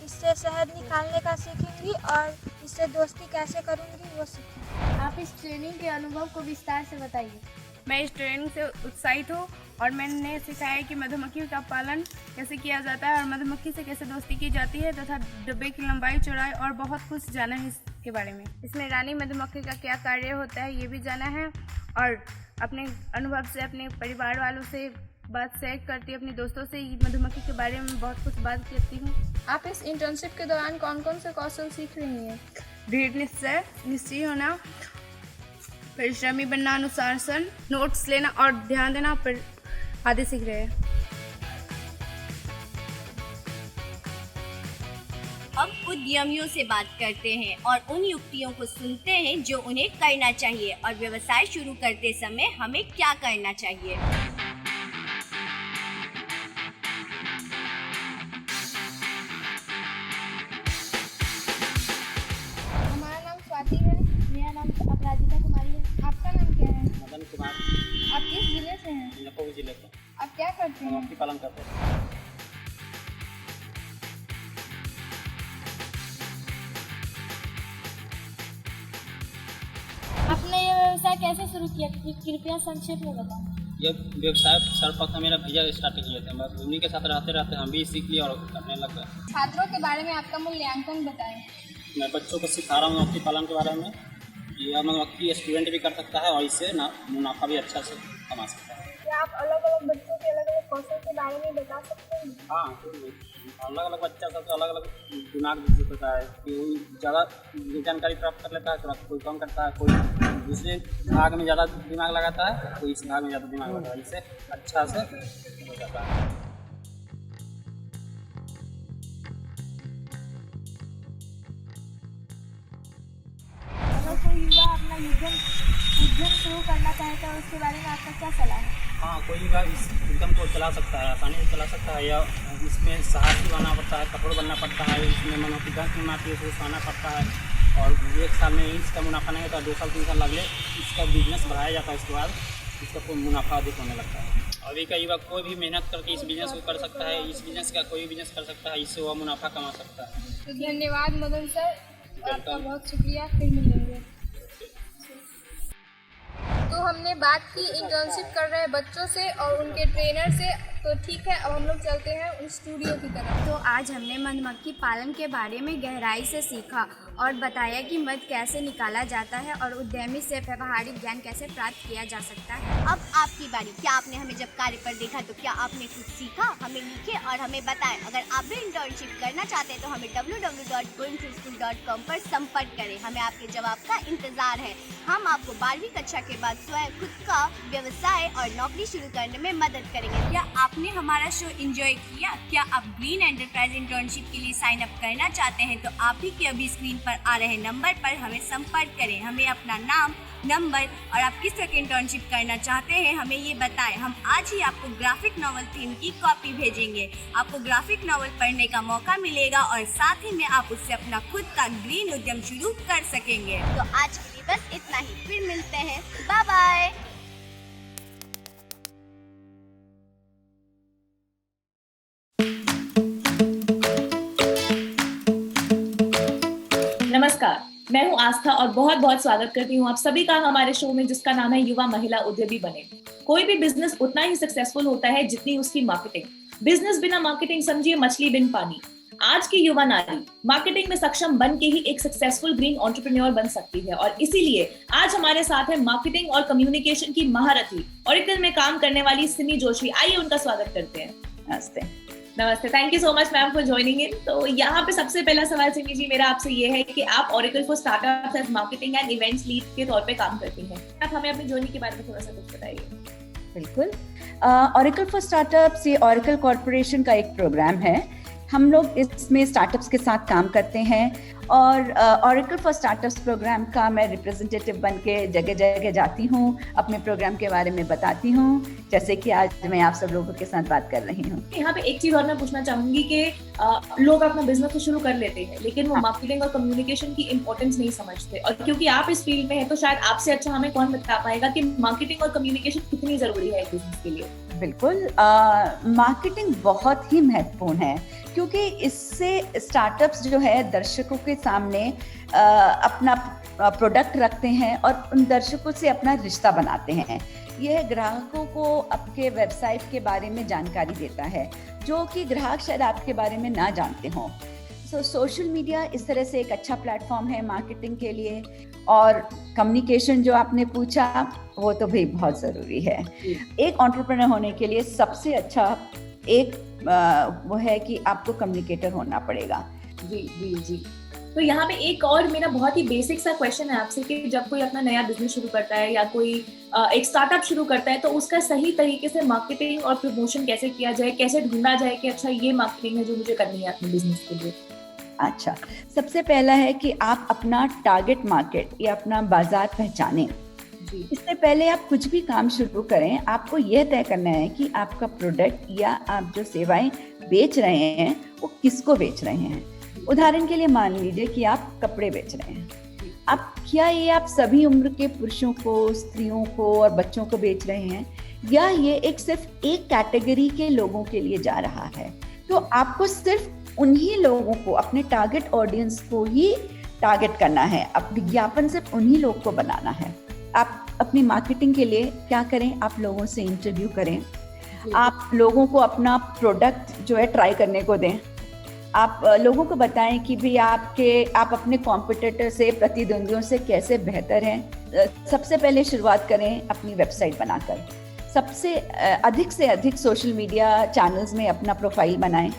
इससे शहद निकालने का सीखूंगी और इससे दोस्ती कैसे करूंगी वो सीखूंगी। आप इस ट्रेनिंग के अनुभव को विस्तार से बताइए। मैं इस ट्रेनिंग से उत्साहित हूँ और मैंने सिखाया है कि मधुमक्खी का पालन कैसे किया जाता है और मधुमक्खी से कैसे दोस्ती की जाती है तथा डब्बे की लंबाई चौड़ाई और बहुत कुछ जाना है इसके बारे में। इसमें रानी मधुमक्खी का क्या कार्य होता है ये भी जाना है और अपने अनुभव से अपने परिवार वालों से बात शेयर करती हूँ, अपने दोस्तों से मधुमक्खी के बारे में बहुत कुछ बात करती हूँ। आप इस इंटर्नशिप के दौरान कौन कौन से कौशल सीख रही हैं? दृढ़ निश्चय होना, परिश्रमी बनना, अनुशासन, नोट्स लेना और ध्यान देना पर आदि सीख रहे हैं। अब उद्यमियों से बात करते हैं और उन युक्तियों को सुनते हैं जो उन्हें करना चाहिए और व्यवसाय शुरू करते समय हमें क्या करना चाहिए। हमारा नाम स्वाति है। मेरा नाम अपराजिता कुमारी है। आपका नाम क्या है? मदन कुमार। आप किस जिले से हैं? मुजफ्फरपुर जिले से। आप क्या करते हैं? मधुमक्खी पालन करते हैं। आपने ये व्यवसाय कैसे शुरू किया? कृपया संक्षेप में बताएं। ये व्यवसाय सर्वप्रथम मेरा भैया स्टार्टिंग किए थे, बस उन्हीं के साथ रहते रहते हम भी सीख लिए और करने लग गए। छात्रों के बारे में आपका मूल्यांकन बताएं। मैं बच्चों को सिखा रहा हूँ मधुमक्खी पालन के बारे में। यह मधुमक्खी स्टूडेंट भी कर सकता है और इससे मुनाफा भी अच्छा से कमा सकता है। क्या आप अलग अलग बच्चों के अलग अलग कौशल के बारे में बता सकते हैं? हाँ, अलग अलग बच्चा सबसे अलग अलग दिमाग विकसित होता है कि कोई ज़्यादा जानकारी प्राप्त कर लेता है, थोड़ा कोई कम करता है, कोई दूसरे भाग में ज़्यादा दिमाग लगाता है, कोई इस भाग में ज़्यादा दिमाग लगाता है, इससे अच्छा से हो जाता है। अगर कोई युवा अपना उद्यम शुरू करना चाहता है उसके बारे में आपका क्या सलाह है? हाँ, कोई भी इस उद्यम को चला सकता है, आसानी से चला सकता है, या इसमें साहसी बनना पड़ता है, कठोर बनना पड़ता है, इसमें मधुमक्खी दंत बीमारी है, उसको खाना पड़ता है और 1 साल में इसका मुनाफा नहीं होता, 2 साल 3 साल लगले इसका बिजनेस बढ़ाया जाता है, उसके बाद इसका मुनाफा अधिक होने लगता है। अभी का युवा कोई भी मेहनत करके इस बिजनेस को कर सकता है, इस बिजनेस का कोई बिजनेस कर सकता है, इससे वह मुनाफा कमा सकता है। तो धन्यवाद मदन सर, आपका बहुत शुक्रिया, फिर मिलेंगे। तो हमने बात की इंटर्नशिप कर रहे बच्चों से और उनके ट्रेनर से, तो ठीक है, अब हम लोग चलते हैं उस स्टूडियो की तरफ। तो आज हमने मधुमक्खी पालन के बारे में गहराई से सीखा और बताया कि मध कैसे निकाला जाता है और उद्यमी से व्यावहारिक ज्ञान कैसे प्राप्त किया जा सकता है। अब आपकी बारी। क्या आपने हमें जब कार्य पर देखा तो क्या आपने कुछ सीखा? हमें लिखे और हमें बताएं। अगर आप भी इंटर्नशिप करना चाहते हैं तो हमें www.goingthroughschool.com पर संपर्क करें। हमें आपके जवाब का इंतजार है। हम आपको 12वीं कक्षा के बाद स्वयं खुद का व्यवसाय और नौकरी शुरू करने में मदद करेंगे। क्या आपने हमारा शो एंजॉय किया? क्या आप ग्रीन एंटरप्राइज इंटर्नशिप के लिए साइन अप करना चाहते हैं तो आप भी के अभी स्क्रीन पर आ रहे नंबर पर हमें संपर्क करें। हमें अपना नाम, नंबर और आप किस तरह की इंटर्नशिप करना चाहते हैं हमें ये बताएं। हम आज ही आपको ग्राफिक नॉवल थीम की कॉपी भेजेंगे। आपको ग्राफिक नॉवल पढ़ने का मौका मिलेगा और साथ ही में आप उससे अपना खुद का ग्रीन उद्यम शुरू कर सकेंगे। तो आज के लिए बस इतना ही, फिर मिलते हैं, बाय बाय। नमस्कार, मैं हूं आस्था और बहुत बहुत स्वागत करती हूं आप सभी का हमारे शो में जिसका नाम है युवा महिला उद्यमी बने। कोई भी बिजनेस उतना ही सक्सेसफुल होता है जितनी उसकी मार्केटिंग। बिजनेस बिना मार्केटिंग समझिए मछली बिन पानी। आज की युवा नारी मार्केटिंग में सक्षम बन के ही एक सक्सेसफुल ग्रीन एंटरप्रेन्योर बन सकती है और इसीलिए आज हमारे साथ है मार्केटिंग और कम्युनिकेशन की महारथी ऑरेकल में काम करने वाली सिमी जोशी। आइए उनका स्वागत करते हैं। नमस्ते, thank you so much ma'am for joining in. तो यहाँ पे सबसे पहला सवाल सिमी जी मेरा आपसे ये है कि आप Oracle for startups as marketing and events lead के तौर पे काम करती हैं। आप हमें अपनी जर्नी के बारे में थोड़ा सा कुछ बताइए। बिल्कुल, ऑरेकल फॉर स्टार्टअप्स ये ऑरेकल कॉर्पोरेशन का एक प्रोग्राम है। हम लोग इसमें स्टार्टअप्स के साथ काम करते हैं और ऑरेकल फॉर स्टार्टअप्स प्रोग्राम का मैं रिप्रेजेंटेटिव बन के जगह जगह जाती हूँ, अपने प्रोग्राम के बारे में बताती हूँ, जैसे कि आज मैं आप सब लोगों के साथ बात कर रही हूँ। यहाँ पे एक चीज और मैं पूछना चाहूंगी कि लोग अपना बिजनेस तो शुरू कर लेते हैं लेकिन वो मार्केटिंग और कम्युनिकेशन की इंपॉर्टेंस नहीं समझते और क्योंकि आप इस फील्ड में हैं तो शायद आपसे अच्छा हमें कौन बता पाएगा कि मार्केटिंग और कम्युनिकेशन कितनी जरूरी है बिजनेस के लिए। बिल्कुल, मार्केटिंग बहुत ही महत्वपूर्ण है क्योंकि इससे स्टार्टअप्स जो है दर्शकों के सामने अपना प्रोडक्ट रखते हैं और उन दर्शकों से अपना रिश्ता बनाते हैं। यह ग्राहकों को आपके वेबसाइट के बारे में जानकारी देता है जो कि ग्राहक शायद आपके बारे में ना जानते हों। सोशल मीडिया इस तरह से एक अच्छा प्लेटफॉर्म है मार्केटिंग के लिए और कम्युनिकेशन जो आपने पूछा वो तो भी बहुत ज़रूरी है। एक एंटरप्रेन्योर होने के लिए सबसे अच्छा एक वो है कि आपको कम्युनिकेटर होना पड़ेगा। जी। तो यहाँ पे एक और मेरा बहुत ही बेसिक सा क्वेश्चन है आपसे कि जब कोई अपना नया बिजनेस शुरू करता है या कोई एक स्टार्टअप शुरू करता है तो उसका सही तरीके से मार्केटिंग और प्रमोशन कैसे किया जाए, कैसे ढूंढा जाए कि अच्छा ये मार्केटिंग है जो मुझे करनी है अपने बिजनेस के लिए। अच्छा, सबसे पहला है कि आप अपना टारगेट मार्केट या अपना बाजार पहचानें। इससे पहले आप कुछ भी काम शुरू करें आपको यह तय करना है कि आपका प्रोडक्ट या आप जो सेवाएं बेच रहे हैं वो किसको बेच रहे हैं। उदाहरण के लिए मान लीजिए कि आप कपड़े बेच रहे हैं, अब क्या ये आप सभी उम्र के पुरुषों को, स्त्रियों को और बच्चों को बेच रहे हैं या ये सिर्फ एक कैटेगरी के लोगों के लिए जा रहा है। तो आपको सिर्फ उन्हीं लोगों को, अपने टारगेट ऑडियंस को ही टारगेट करना है। अब विज्ञापन सिर्फ उन्हीं लोगों को बनाना है। आप अपनी मार्केटिंग के लिए क्या करें, आप लोगों से इंटरव्यू करें, आप लोगों को अपना प्रोडक्ट जो है ट्राई करने को दें, आप लोगों को बताएं कि भी आप अपने कॉम्पिटिटर से, प्रतिद्वंदियों से कैसे बेहतर हैं। सबसे पहले शुरुआत करें अपनी वेबसाइट बनाकर। सबसे अधिक से अधिक सोशल मीडिया चैनल्स में अपना प्रोफाइल बनाएं।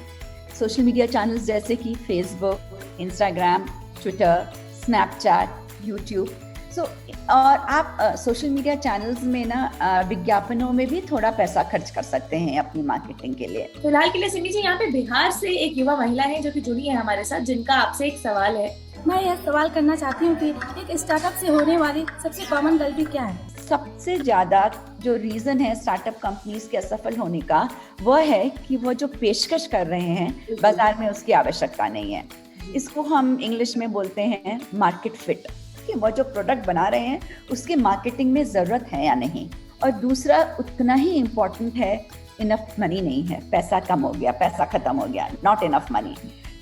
सोशल मीडिया चैनल्स जैसे कि Facebook, Instagram, Twitter, Snapchat, YouTube. और आप सोशल मीडिया चैनल्स में ना विज्ञापनों में भी थोड़ा पैसा खर्च कर सकते हैं अपनी मार्केटिंग के लिए। फिलहाल के लिए सिमी जी, यहाँ पे बिहार से एक युवा महिला है जो कि जुड़ी है हमारे साथ, जिनका आपसे एक सवाल है। मैं यह सवाल करना चाहती हूँ कि एक स्टार्टअप से होने वाली सबसे कॉमन गलती क्या है? सबसे ज्यादा जो रीजन है स्टार्टअप कंपनीज के असफल होने का, वह है कि वो जो पेशकश कर रहे हैं बाजार में उसकी आवश्यकता नहीं है। इसको हम इंग्लिश में बोलते हैं मार्केट फिट, कि वो जो प्रोडक्ट बना रहे हैं उसकी मार्केटिंग में ज़रूरत है या नहीं। और दूसरा उतना ही इम्पोर्टेंट है, इनफ मनी नहीं है, पैसा कम हो गया, पैसा खत्म हो गया, नॉट इनफ मनी।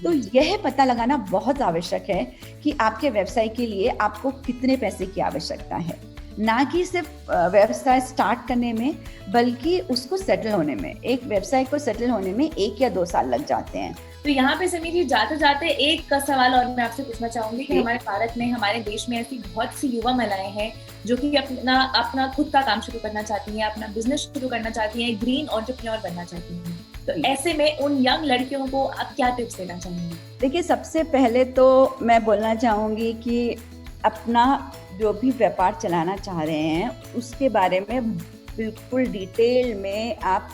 तो यह पता लगाना बहुत आवश्यक है कि आपके व्यवसाय के लिए आपको कितने पैसे की आवश्यकता है, ना कि सिर्फ व्यवसाय स्टार्ट करने में, बल्कि उसको सेटल होने में। एक व्यवसाय को सेटल होने में 1 या 2 साल लग जाते हैं। तो यहाँ पे समी जी, जाते जाते एक सवाल और मैं आपसे पूछना चाहूंगी कि हमारे भारत में, हमारे देश में ऐसी बहुत सी युवा महिलाएं हैं जो कि अपना खुद का काम शुरू करना चाहती हैं, अपना बिजनेस शुरू करना चाहती हैं, ग्रीन एंटरप्रेन्योर बनना चाहती हैं। तो ऐसे में उन यंग लड़कियों को आप क्या टिप्स देना चाहेंगे? देखिए, सबसे पहले तो मैं बोलना चाहूंगी कि अपना जो भी व्यापार चलाना चाह रहे हैं उसके बारे में बिल्कुल डिटेल में आप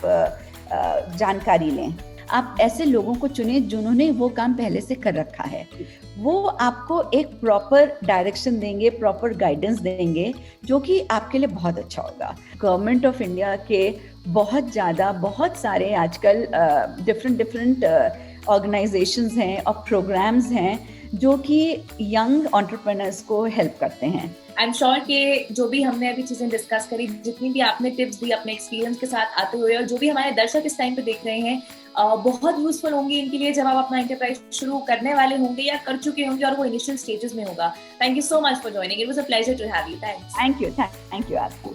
जानकारी लें। आप ऐसे लोगों को चुनें जिन्होंने वो काम पहले से कर रखा है। वो आपको एक प्रॉपर डायरेक्शन देंगे, प्रॉपर गाइडेंस देंगे, जो कि आपके लिए बहुत अच्छा होगा। गवर्नमेंट ऑफ इंडिया के बहुत सारे आजकल डिफरेंट ऑर्गेनाइजेशंस हैं और प्रोग्राम्स हैं जो कि यंग एंटरप्रेन्योर्स को हेल्प करते हैं। आई एम श्योर कि जो भी हमने अभी चीजें डिस्कस करी, जितनी भी आपने टिप्स दी अपने एक्सपीरियंस के साथ आते हुए, और जो भी हमारे दर्शक इस टाइम पे देख रहे हैं, बहुत यूजफुल होंगी इनके लिए जब आप अपना एंटरप्राइज शुरू करने वाले होंगे या कर चुके होंगे और वो इनिशियल स्टेजेस में होगा। Thank you so much for joining, it was a pleasure to have you. Thank you आपको।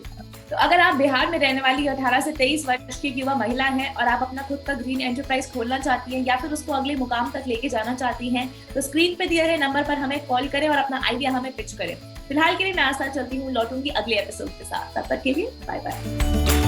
तो अगर आप बिहार में रहने वाली 18 से 23 वर्ष की युवा महिला हैं और आप अपना खुद का ग्रीन एंटरप्राइज खोलना चाहती हैं या फिर उसको अगले मुकाम तक लेके जाना चाहती हैं, तो स्क्रीन पे दिए गए नंबर पर हमें कॉल करें और अपना आइडिया हमें पिच करें। फिलहाल के लिए मैं आशा चलती हूँ, लौटूंगी अगले एपिसोड के साथ। तब तक के लिए बाय बाय।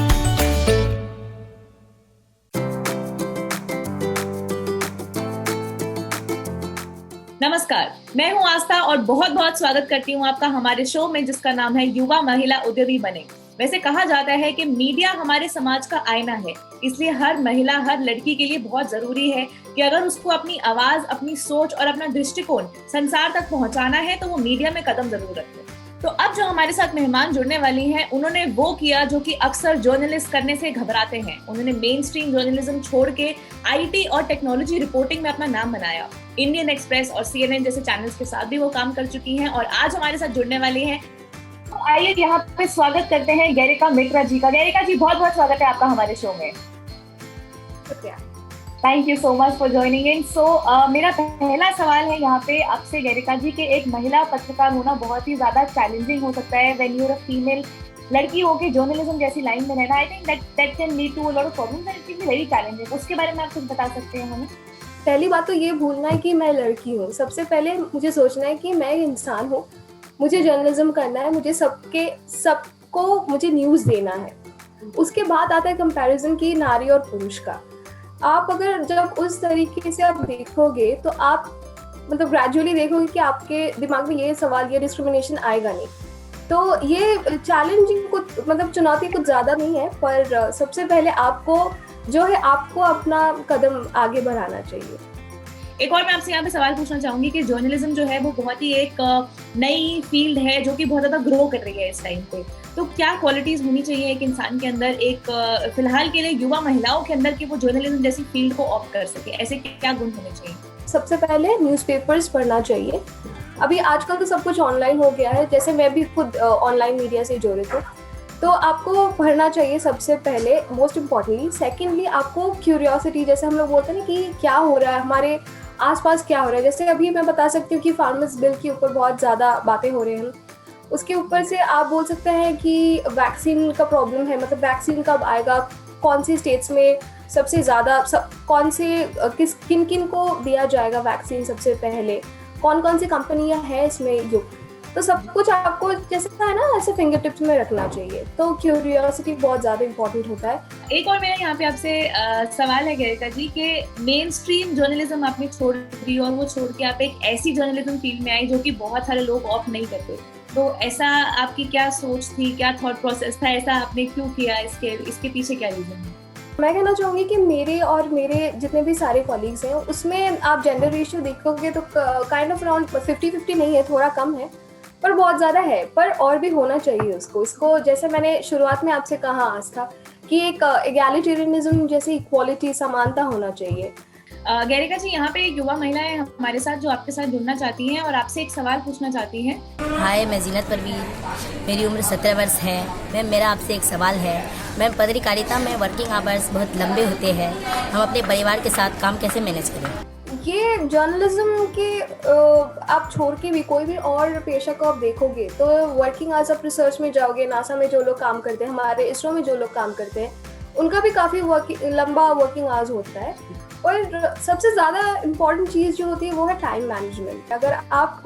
नमस्कार, मैं हूं आस्था और बहुत बहुत स्वागत करती हूं आपका हमारे शो में, जिसका नाम है युवा महिला उद्यमी बने। वैसे कहा जाता है कि मीडिया हमारे समाज का आईना है, इसलिए हर महिला, हर लड़की के लिए बहुत जरूरी है कि अगर उसको अपनी आवाज, अपनी सोच और अपना दृष्टिकोण संसार तक पहुंचाना है तो वो मीडिया में कदम जरूर रखे। तो अब जो हमारे साथ मेहमान जुड़ने वाली हैं, उन्होंने वो किया जो कि अक्सर जर्नलिस्ट करने से घबराते हैं। उन्होंने मेन स्ट्रीम जर्नलिज्म छोड़ के आईटी और टेक्नोलॉजी रिपोर्टिंग में अपना नाम बनाया। इंडियन एक्सप्रेस और CNN जैसे चैनल्स के साथ भी वो काम कर चुकी हैं और आज हमारे साथ जुड़ने वाली हैं। तो आइए यहाँ पे स्वागत करते हैं गैरिका मित्रा जी का। गैरिका जी, बहुत बहुत स्वागत है आपका हमारे शो में। शुक्रिया, thank you so much for joining in. मेरा पहला सवाल है यहाँ पे आपसे गैरिका जी, के एक महिला पत्रकार होना बहुत ही ज्यादा चैलेंजिंग हो सकता है। When you are a female, लड़की होके जर्नलिज्म जैसी लाइन में रहना, I think that can lead to a lot of problems and it is very challenging. उसके बारे में आप कुछ बता सकते हैं हमें? पहली बात तो ये भूलना है कि मैं लड़की हूँ। सबसे पहले मुझे सोचना है कि मैं इंसान हूँ, मुझे जर्नलिज्म करना है, मुझे सबको मुझे न्यूज़ देना है। उसके बाद आता है कंपैरिजन की नारी और पुरुष का। आप अगर जब उस तरीके से आप देखोगे तो आप मतलब ग्रेजुअली देखोगे कि आपके दिमाग में ये सवाल, ये डिस्क्रिमिनेशन आएगा नहीं। तो ये चैलेंजिंग कुछ मतलब चुनौती कुछ ज़्यादा नहीं है, पर सबसे पहले आपको अपना कदम आगे बढ़ाना चाहिए। एक और मैं आपसे यहाँ पे सवाल पूछना चाहूंगी कि जर्नलिज्म जो है वो बहुत ही एक नई फील्ड है जो कि बहुत ज्यादा ग्रो कर रही है इस टाइम पे। तो क्या क्वालिटीज होनी चाहिए एक इंसान के अंदर, एक फिलहाल के लिए युवा महिलाओं के अंदर, कि वो जर्नलिज्म जैसी फील्ड को ऑप्ट कर सके? ऐसे क्या गुण होने चाहिए? सबसे पहले न्यूज़पेपर्स पढ़ना चाहिए। अभी आजकल तो सब कुछ ऑनलाइन हो गया है, जैसे मैं भी खुद ऑनलाइन मीडिया से जुड़े थे, तो आपको पढ़ना चाहिए सबसे पहले, मोस्ट इम्पॉर्टेंटली। सेकेंडली, आपको क्यूरियोसिटी, जैसे हम लोग बोलते हैं ना कि क्या हो रहा है हमारे आसपास, क्या हो रहा है। जैसे अभी मैं बता सकती हूँ कि फार्मर्स बिल के ऊपर बहुत ज़्यादा बातें हो रही हैं। उसके ऊपर से आप बोल सकते हैं कि वैक्सीन का प्रॉब्लम है, मतलब वैक्सीन कब आएगा, कौन सी स्टेट्स में सबसे ज़्यादा कौन से किन किन को दिया जाएगा वैक्सीन सबसे पहले, कौन कौन सी कंपनियां हैं इसमें युक्त, तो सब कुछ आपको जैसे है ना ऐसे फिंगर टिप्स में रखना चाहिए। तो क्यूरियोसिटी बहुत ज़्यादा इम्पोर्टेंट होता है। एक और मेरा यहाँ पे आपसे सवाल है गरिका जी कि मेन स्ट्रीम जर्नलिज्म आपने छोड़ दी और वो छोड़ के आप एक ऐसी जर्नलिज्म फील्ड में आई जो कि बहुत सारे लोग ऑप्ट नहीं करते, तो ऐसा आपकी क्या सोच थी, क्या थॉट प्रोसेस था, ऐसा आपने क्यों किया, इसके पीछे क्या रीजन है? मैं कहना चाहूँगी कि मेरे जितने भी सारे कॉलीग्स हैं उसमें आप जेंडर रेशियो देखोगे तो काइंड ऑफ अराउंड 50-50 नहीं है, थोड़ा कम है पर बहुत ज़्यादा है, पर और भी होना चाहिए इसको जैसे मैंने शुरुआत में आपसे कहा आस्था कि एक एगैलिटेरियनिज्म जैसी इक्वालिटी, समानता होना चाहिए। गरिका जी, यहाँ पे एक युवा महिला है हमारे साथ जो आपके साथ जुड़ना चाहती हैं और आपसे एक सवाल पूछना चाहती हैं। हाय, मैं जीनत परवीन, मेरी उम्र 17 वर्ष है। मेरा आपसे एक सवाल है। मैं पत्रकारिता में वर्किंग आवर्स बहुत लंबे होते हैं, हम अपने परिवार के साथ काम कैसे मैनेज करें? ये जर्नलिज्म के आप छोड़ के भी कोई भी और पेशा को आप देखोगे तो वर्किंग आवर्स, आप रिसर्च में जाओगे, नासा में जो लोग काम करते हैं, हमारे इसरो में जो लोग काम करते हैं, उनका भी काफ़ी लंबा वर्किंग आवर्स होता है। और सबसे ज़्यादा इम्पॉर्टेंट चीज़ जो होती है वो है टाइम मैनेजमेंट। अगर आप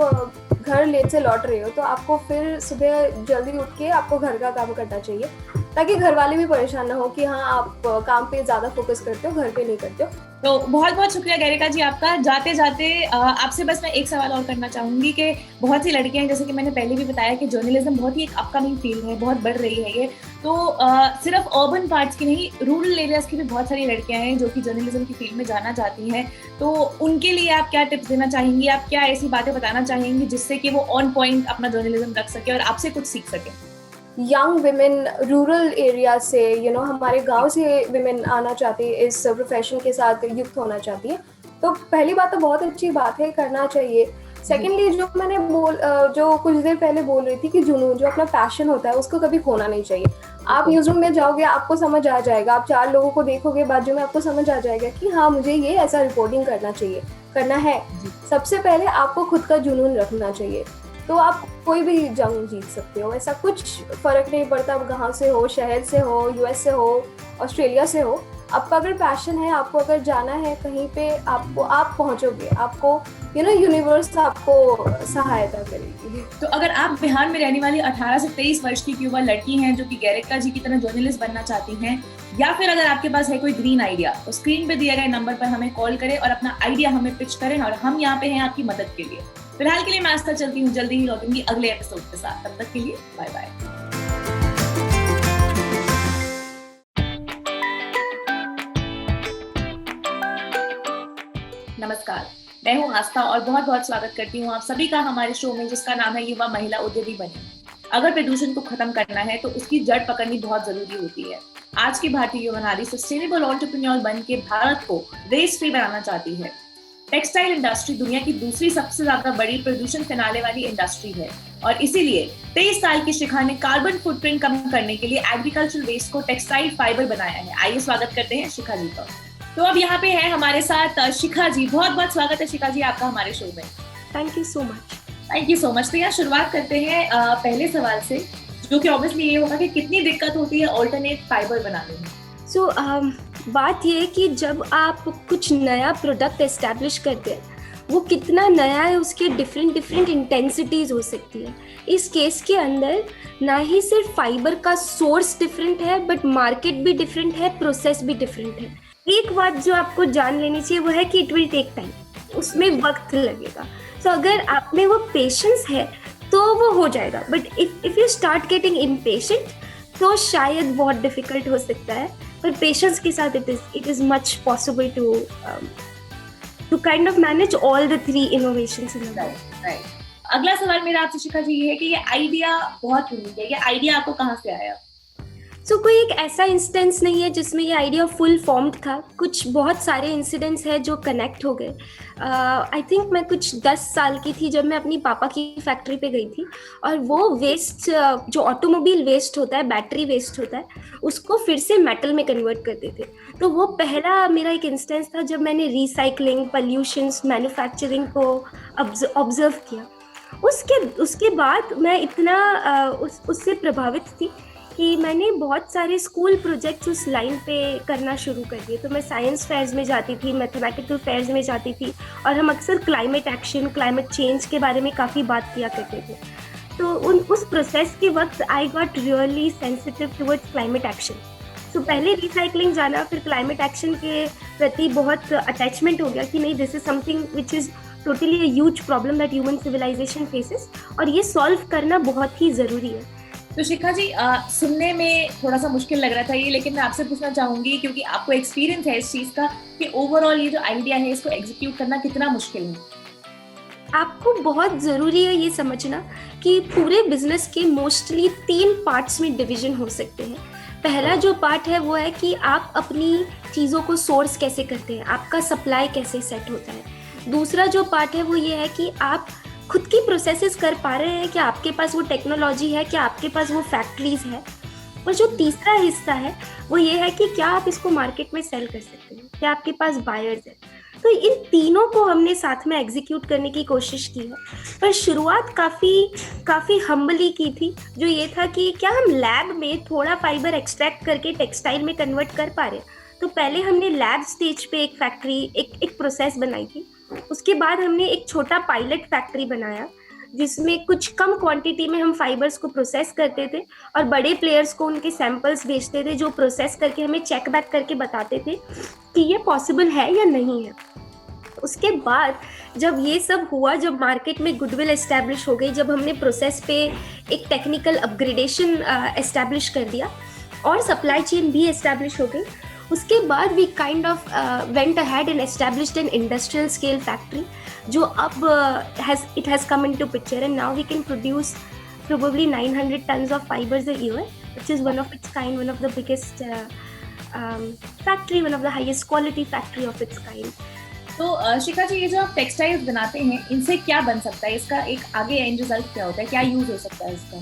घर लेट से लौट रहे हो तो आपको फिर सुबह जल्दी उठ के आपको घर का काम करना चाहिए ताकि घर वाले भी परेशान ना हो कि हाँ आप काम पे ज़्यादा फोकस करते हो, घर पे नहीं करते हो। तो बहुत बहुत शुक्रिया गरिका जी आपका। जाते जाते आपसे बस मैं एक सवाल और करना चाहूँगी कि बहुत सी लड़कियाँ हैं, जैसे कि मैंने पहले भी बताया कि जर्नलिज्म बहुत ही एक अपकमिंग फील्ड है, बहुत बढ़ रही है ये, तो सिर्फ अर्बन पार्ट्स की नहीं, रूरल एरियाज की भी बहुत सारी लड़कियाँ हैं जो कि जर्नलिज्म की फील्ड में जाना चाहती हैं, तो उनके लिए आप क्या टिप्स देना चाहेंगी, आप क्या ऐसी बातें बताना चाहेंगी जिससे कि वो ऑन पॉइंट अपना जर्नलिज्म रख सके और आपसे कुछ सीख सके? यंग विमेन रूरल एरिया से हमारे गांव से विमेन आना चाहती है, इस प्रोफेशन के साथ युक्त होना चाहती है, तो पहली बात तो बहुत अच्छी बात है, करना चाहिए। सेकेंडली जो कुछ देर पहले बोल रही थी कि जुनून, जो अपना पैशन होता है उसको कभी खोना नहीं चाहिए। आप न्यूज़ रूम में जाओगे, आपको समझ आ जाएगा, आप 4 लोगों को देखोगे बाजू में, आपको समझ आ जाएगा कि हाँ मुझे ये ऐसा रिपोर्टिंग करना है। सबसे पहले आपको खुद का जुनून रखना चाहिए, तो आप कोई भी जंग जीत सकते हो। ऐसा कुछ फर्क नहीं पड़ता आप कहाँ से हो, शहर से हो, यूएस से हो, ऑस्ट्रेलिया से हो, आपका अगर पैशन है, आपको अगर जाना है कहीं पे, आप पहुँचोगे, आपको यूनिवर्स आपको सहायता करेगी। तो अगर आप बिहार में रहने वाली 18 से 23 वर्ष की युवा लड़की हैं जो कि गरिका जी की तरह जर्नलिस्ट बनना चाहती हैं, या फिर अगर आपके पास है कोई ग्रीन आइडिया, तो स्क्रीन पे दिए गए नंबर पर हमें कॉल करें और अपना आइडिया हमें पिच करें और हम यहाँ पे हैं आपकी मदद के लिए। फिलहाल के लिए मैं आस्था चलती हूँ, जल्दी ही लौटूंगी अगले एपिसोड के साथ। तब तक के लिए बाय बाय। नमस्कार, मैं हूँ आस्था और बहुत बहुत स्वागत करती हूँ आप सभी का हमारे शो में जिसका नाम है युवा महिला उद्यमी बने। अगर प्रदूषण को खत्म करना है तो उसकी जड़ पकड़नी बहुत जरूरी होती है। आज की भारतीय युवा नारी सस्टेनेबल एंटरप्रेन्योर बन के भारत को वेस्ट फ्री बनाना चाहती है। टेक्सटाइल इंडस्ट्री दुनिया की दूसरी सबसे ज्यादा बड़ी प्रदूषण फैलाने वाली इंडस्ट्री है और इसीलिए 23 साल की शिखा ने कार्बन फुटप्रिंट कम करने के लिए एग्रीकल्चरल वेस्ट को टेक्सटाइल फाइबर बनाया है। आइए स्वागत करते हैं शिखा जी का। तो अब यहाँ पे है हमारे साथ शिखा जी। बहुत बहुत स्वागत है शिखा जी आपका हमारे शो में। Thank you so much. Thank you so much. तो यहाँ शुरुआत करते हैं पहले सवाल से, जो कि ऑब्वियसली ये होगा कि कितनी दिक्कत होती है ऑल्टरनेट फाइबर बनाने में। बात ये है कि जब आप कुछ नया प्रोडक्ट एस्टैब्लिश करते हैं, वो कितना नया है उसके डिफरेंट इंटेंसिटीज हो सकती है। इस केस के अंदर ना ही सिर्फ फाइबर का सोर्स डिफरेंट है बट मार्केट भी डिफरेंट है, प्रोसेस भी डिफरेंट है। एक बात जो आपको जान लेनी चाहिए वो है कि इट विल टेक टाइम, उसमें वक्त लगेगा। तो अगर आप में वो पेशेंस है तो वो हो जाएगा, but if you start getting impatient तो शायद बहुत डिफिकल्ट हो सकता है, पर पेशेंस के साथ it is much possible to kind of manage all the 3 innovations in right. अगला सवाल मेरा आपसे शिखा जी ये है कि ये आइडिया बहुत यूनिक है, ये आइडिया आपको कहाँ से आया? कोई एक ऐसा इंस्टेंस नहीं है जिसमें ये आइडिया फुल फॉर्म्ड था। कुछ बहुत सारे इंसिडेंट्स हैं जो कनेक्ट हो गए। आई थिंक मैं कुछ 10 साल की थी जब मैं अपनी पापा की फैक्ट्री पे गई थी और वो वेस्ट जो ऑटोमोबाइल वेस्ट होता है, बैटरी वेस्ट होता है, उसको फिर से मेटल में कन्वर्ट करते थे। तो वो पहला मेरा एक इंस्टेंस था जब मैंने रिसाइकलिंग, पॉल्यूशंस, मैन्युफैक्चरिंग को ऑब्जर्व किया। उसके बाद मैं इतना उससे प्रभावित थी कि मैंने बहुत सारे स्कूल प्रोजेक्ट्स उस लाइन पे करना शुरू कर दिए। तो मैं साइंस फेयर्स में जाती थी, मैथमेटिकल फेयर्स में जाती थी, और हम अक्सर क्लाइमेट एक्शन, क्लाइमेट चेंज के बारे में काफ़ी बात किया करते थे। तो उस प्रोसेस के वक्त I got really sensitive towards climate action. तो पहले रिसाइकलिंग जाना, फिर क्लाइमेट एक्शन के प्रति बहुत अटैचमेंट हो गया कि नहीं, this is something which is totally a huge problem that human civilization faces, और ये सॉल्व करना बहुत ही ज़रूरी है। तो शिखा जी, सुनने में थोड़ा सा मुश्किल लग रहा था ये, लेकिन मैं आपसे पूछना चाहूंगी, क्योंकि आपको एक्सपीरियंस है इस चीज़ का, कि ओवरऑल ये जो आइडिया है इसको एग्जीक्यूट करना कितना मुश्किल है? आपको बहुत ज़रूरी है ये समझना कि पूरे बिजनेस के मोस्टली 3 पार्ट्स में डिवीजन हो सकते हैं। पहला जो पार्ट है वो है कि आप अपनी चीज़ों को सोर्स कैसे करते हैं, आपका सप्लाई कैसे सेट होता है। दूसरा जो पार्ट है वो ये है कि आप खुद की प्रोसेसेस कर पा रहे हैं, क्या आपके पास वो टेक्नोलॉजी है, क्या आपके पास वो फैक्ट्रीज है। और जो तीसरा हिस्सा है वो ये है कि क्या आप इसको मार्केट में सेल कर सकते हैं, क्या आपके पास बायर्स है। तो इन तीनों को हमने साथ में एग्जीक्यूट करने की कोशिश की है, पर शुरुआत काफ़ी हम्बली की थी, जो ये था कि क्या हम लैब में थोड़ा फाइबर एक्सट्रैक्ट करके टेक्सटाइल में कन्वर्ट कर पा रहे हैं। तो पहले हमने लैब स्टेज पे एक फैक्ट्री, एक प्रोसेस बनाई थी। उसके बाद हमने एक छोटा पायलट फैक्ट्री बनाया जिसमें कुछ कम क्वांटिटी में हम फाइबर्स को प्रोसेस करते थे और बड़े प्लेयर्स को उनके सैंपल्स भेजते थे, जो प्रोसेस करके हमें चेक बैक करके बताते थे कि ये पॉसिबल है या नहीं है। उसके बाद जब ये सब हुआ, जब मार्केट में गुडविल एस्टैब्लिश हो गई, जब हमने प्रोसेस पे एक टेक्निकल अपग्रेडेशन एस्टैब्लिश कर दिया और सप्लाई चेन भी एस्टैब्लिश हो गई, उसके बाद we kind of went ahead and established an industrial scale factory, जो अब it has come into picture, and now we can produce probably 900 tons of fibers a year, which is one of its kind, one of the biggest factory, one of the highest quality factory of its kind. तो शिखा जी, ये जो आप टेक्सटाइल्स बनाते हैं, इनसे क्या बन सकता है? इसका एक आगे एंड रिजल्ट क्या होता है? क्या यूज हो सकता है इसका?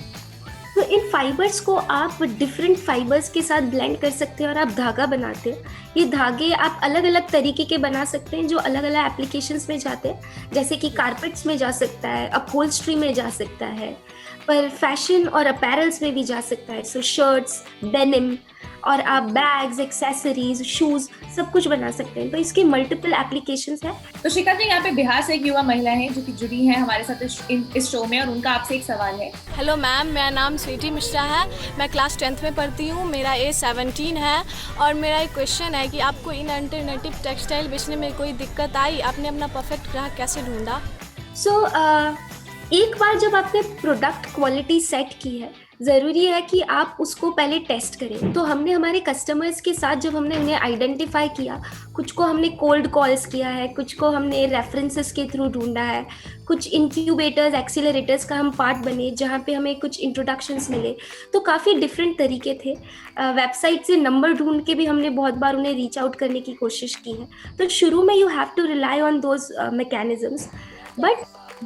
तो इन फाइबर्स को आप डिफरेंट फाइबर्स के साथ ब्लेंड कर सकते हैं और आप धागा बनाते हैं। ये धागे आप अलग अलग तरीके के बना सकते हैं जो अलग अलग एप्लीकेशंस में जाते हैं, जैसे कि कारपेट्स में जा सकता है, अपहोल्स्ट्री में जा सकता है, पर फैशन और अपैरल्स में भी जा सकता है। सो शर्ट्स, डेनिम, और आप बैग्स, एक्सेसरीज, शूज सब कुछ बना सकते हैं। तो इसके मल्टीपल एप्लीकेशंस हैं। तो शिखा जी, यहाँ पे बिहार से एक युवा महिला है जो कि जुड़ी हैं हमारे साथ इस शो में, और उनका आपसे एक सवाल है। हेलो मैम, मेरा नाम स्वीटी मिश्रा है, मैं क्लास 10th में पढ़ती हूँ, मेरा एज 17 है, और मेरा एक क्वेश्चन है कि आपको इन अल्टरनेटिव टेक्सटाइल बेचने में कोई दिक्कत आई? आपने अपना परफेक्ट ग्राहक कैसे ढूंढा? एक बार जब आपने प्रोडक्ट क्वालिटी सेट की है, ज़रूरी है कि आप उसको पहले टेस्ट करें। तो हमने हमारे कस्टमर्स के साथ जब हमने उन्हें आइडेंटिफाई किया, कुछ को हमने कोल्ड कॉल्स किया है, कुछ को हमने रेफरेंसेस के थ्रू ढूंढा है, कुछ इंक्यूबेटर्स, एक्सीलरेटर्स का हम पार्ट बने जहाँ पे हमें कुछ इंट्रोडक्शंस मिले। तो काफ़ी डिफरेंट तरीके थे। वेबसाइट से नंबर ढूंढ के भी हमने बहुत बार उन्हें रीच आउट करने की कोशिश की है। तो शुरू में you have to rely on those mechanisms, but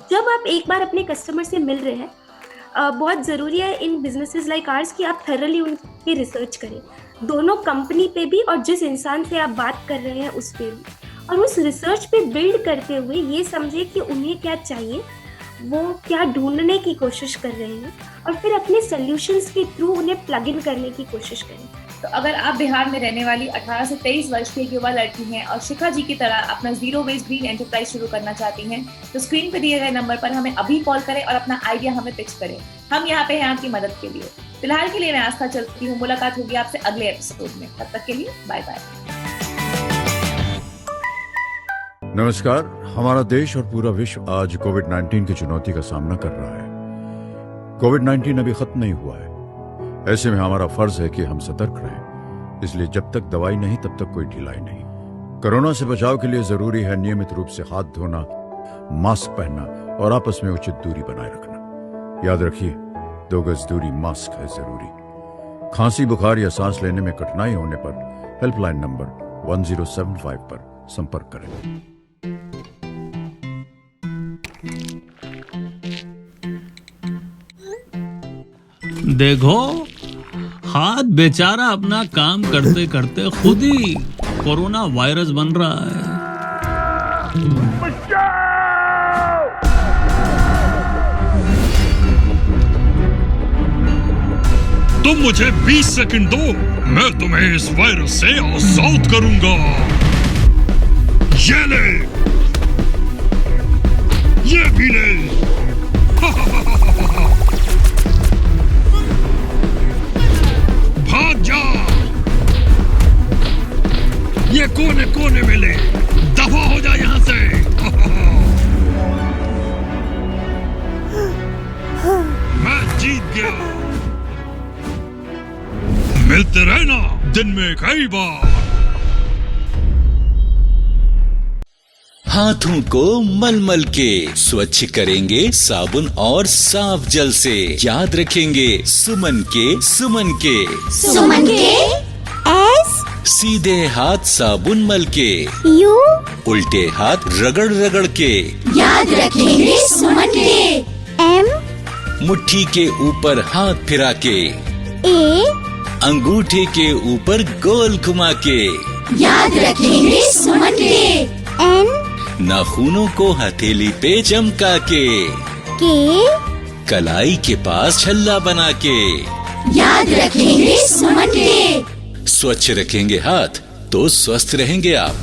जब आप एक बार अपने कस्टमर से मिल रहे हैं, बहुत ज़रूरी है इन बिजनेसेस लाइक आर्स कि आप थरली उनकी रिसर्च करें, दोनों कंपनी पे भी और जिस इंसान से आप बात कर रहे हैं उस पे भी, और उस रिसर्च पे बिल्ड करते हुए ये समझे कि उन्हें क्या चाहिए, वो क्या ढूंढने की कोशिश कर रहे हैं, और फिर अपने सॉल्यूशंस के थ्रू उन्हें प्लग इन करने की कोशिश करें। तो अगर आप बिहार में रहने वाली 18 से 23 वर्ष की एक युवा लड़की हैं और शिखा जी की तरह अपना जीरो वेस्ट ग्रीन एंटरप्राइज शुरू करना चाहती हैं, तो स्क्रीन पर दिए गए नंबर पर हमें अभी कॉल करें और अपना आइडिया हमें पिच करें। हम यहाँ पे हैं आपकी मदद के लिए। फिलहाल के लिए मैं आस्था चलती हूँ, मुलाकात होगी आपसे अगले एपिसोड में। तब तक के लिए बाय बाय। नमस्कार। हमारा देश और पूरा विश्व आज कोविड-19 की चुनौती का सामना कर रहा है। कोविड-19 अभी खत्म नहीं हुआ है, ऐसे में हमारा फर्ज है कि हम सतर्क रहें। इसलिए जब तक दवाई नहीं तब तक कोई ढिलाई नहीं। कोरोना से बचाव के लिए जरूरी है नियमित रूप से हाथ धोना, मास्क पहनना और आपस में उचित दूरी बनाए रखना। याद रखिए, 2 गज दूरी, मास्क है जरूरी। खांसी, बुखार या सांस लेने में कठिनाई होने पर हेल्पलाइन नंबर 1075 पर संपर्क करें। देखो, हाथ बेचारा अपना काम करते करते खुद ही कोरोना वायरस बन रहा है। तुम मुझे 20 सेकंड दो, मैं तुम्हें इस वायरस से आजाद करूंगा। ये ले, ये भी ले। भाग जा, ये कोने कोने में ले, दफा हो जा यहाँ से। मैं जीत गया। मिलते रहना दिन में कई बार। हाथों को मलमल के स्वच्छ करेंगे साबुन और साफ जल से। याद रखेंगे सुमन के। सुमन के एस, सीधे हाथ साबुन मल के, यू, उल्टे हाथ रगड़ रगड़ के। याद रखेंगे सुमन के। एम, मुट्ठी के ऊपर हाथ फिरा के, ए, अंगूठे के ऊपर गोल घुमा के। याद रखेंगे सुमन के। एन, नाखूनों को हथेली पे चमका के, कलाई के पास छल्ला बना के। याद रखेंगे सुमन के। स्वच्छ रखेंगे हाथ तो स्वस्थ रहेंगे आप।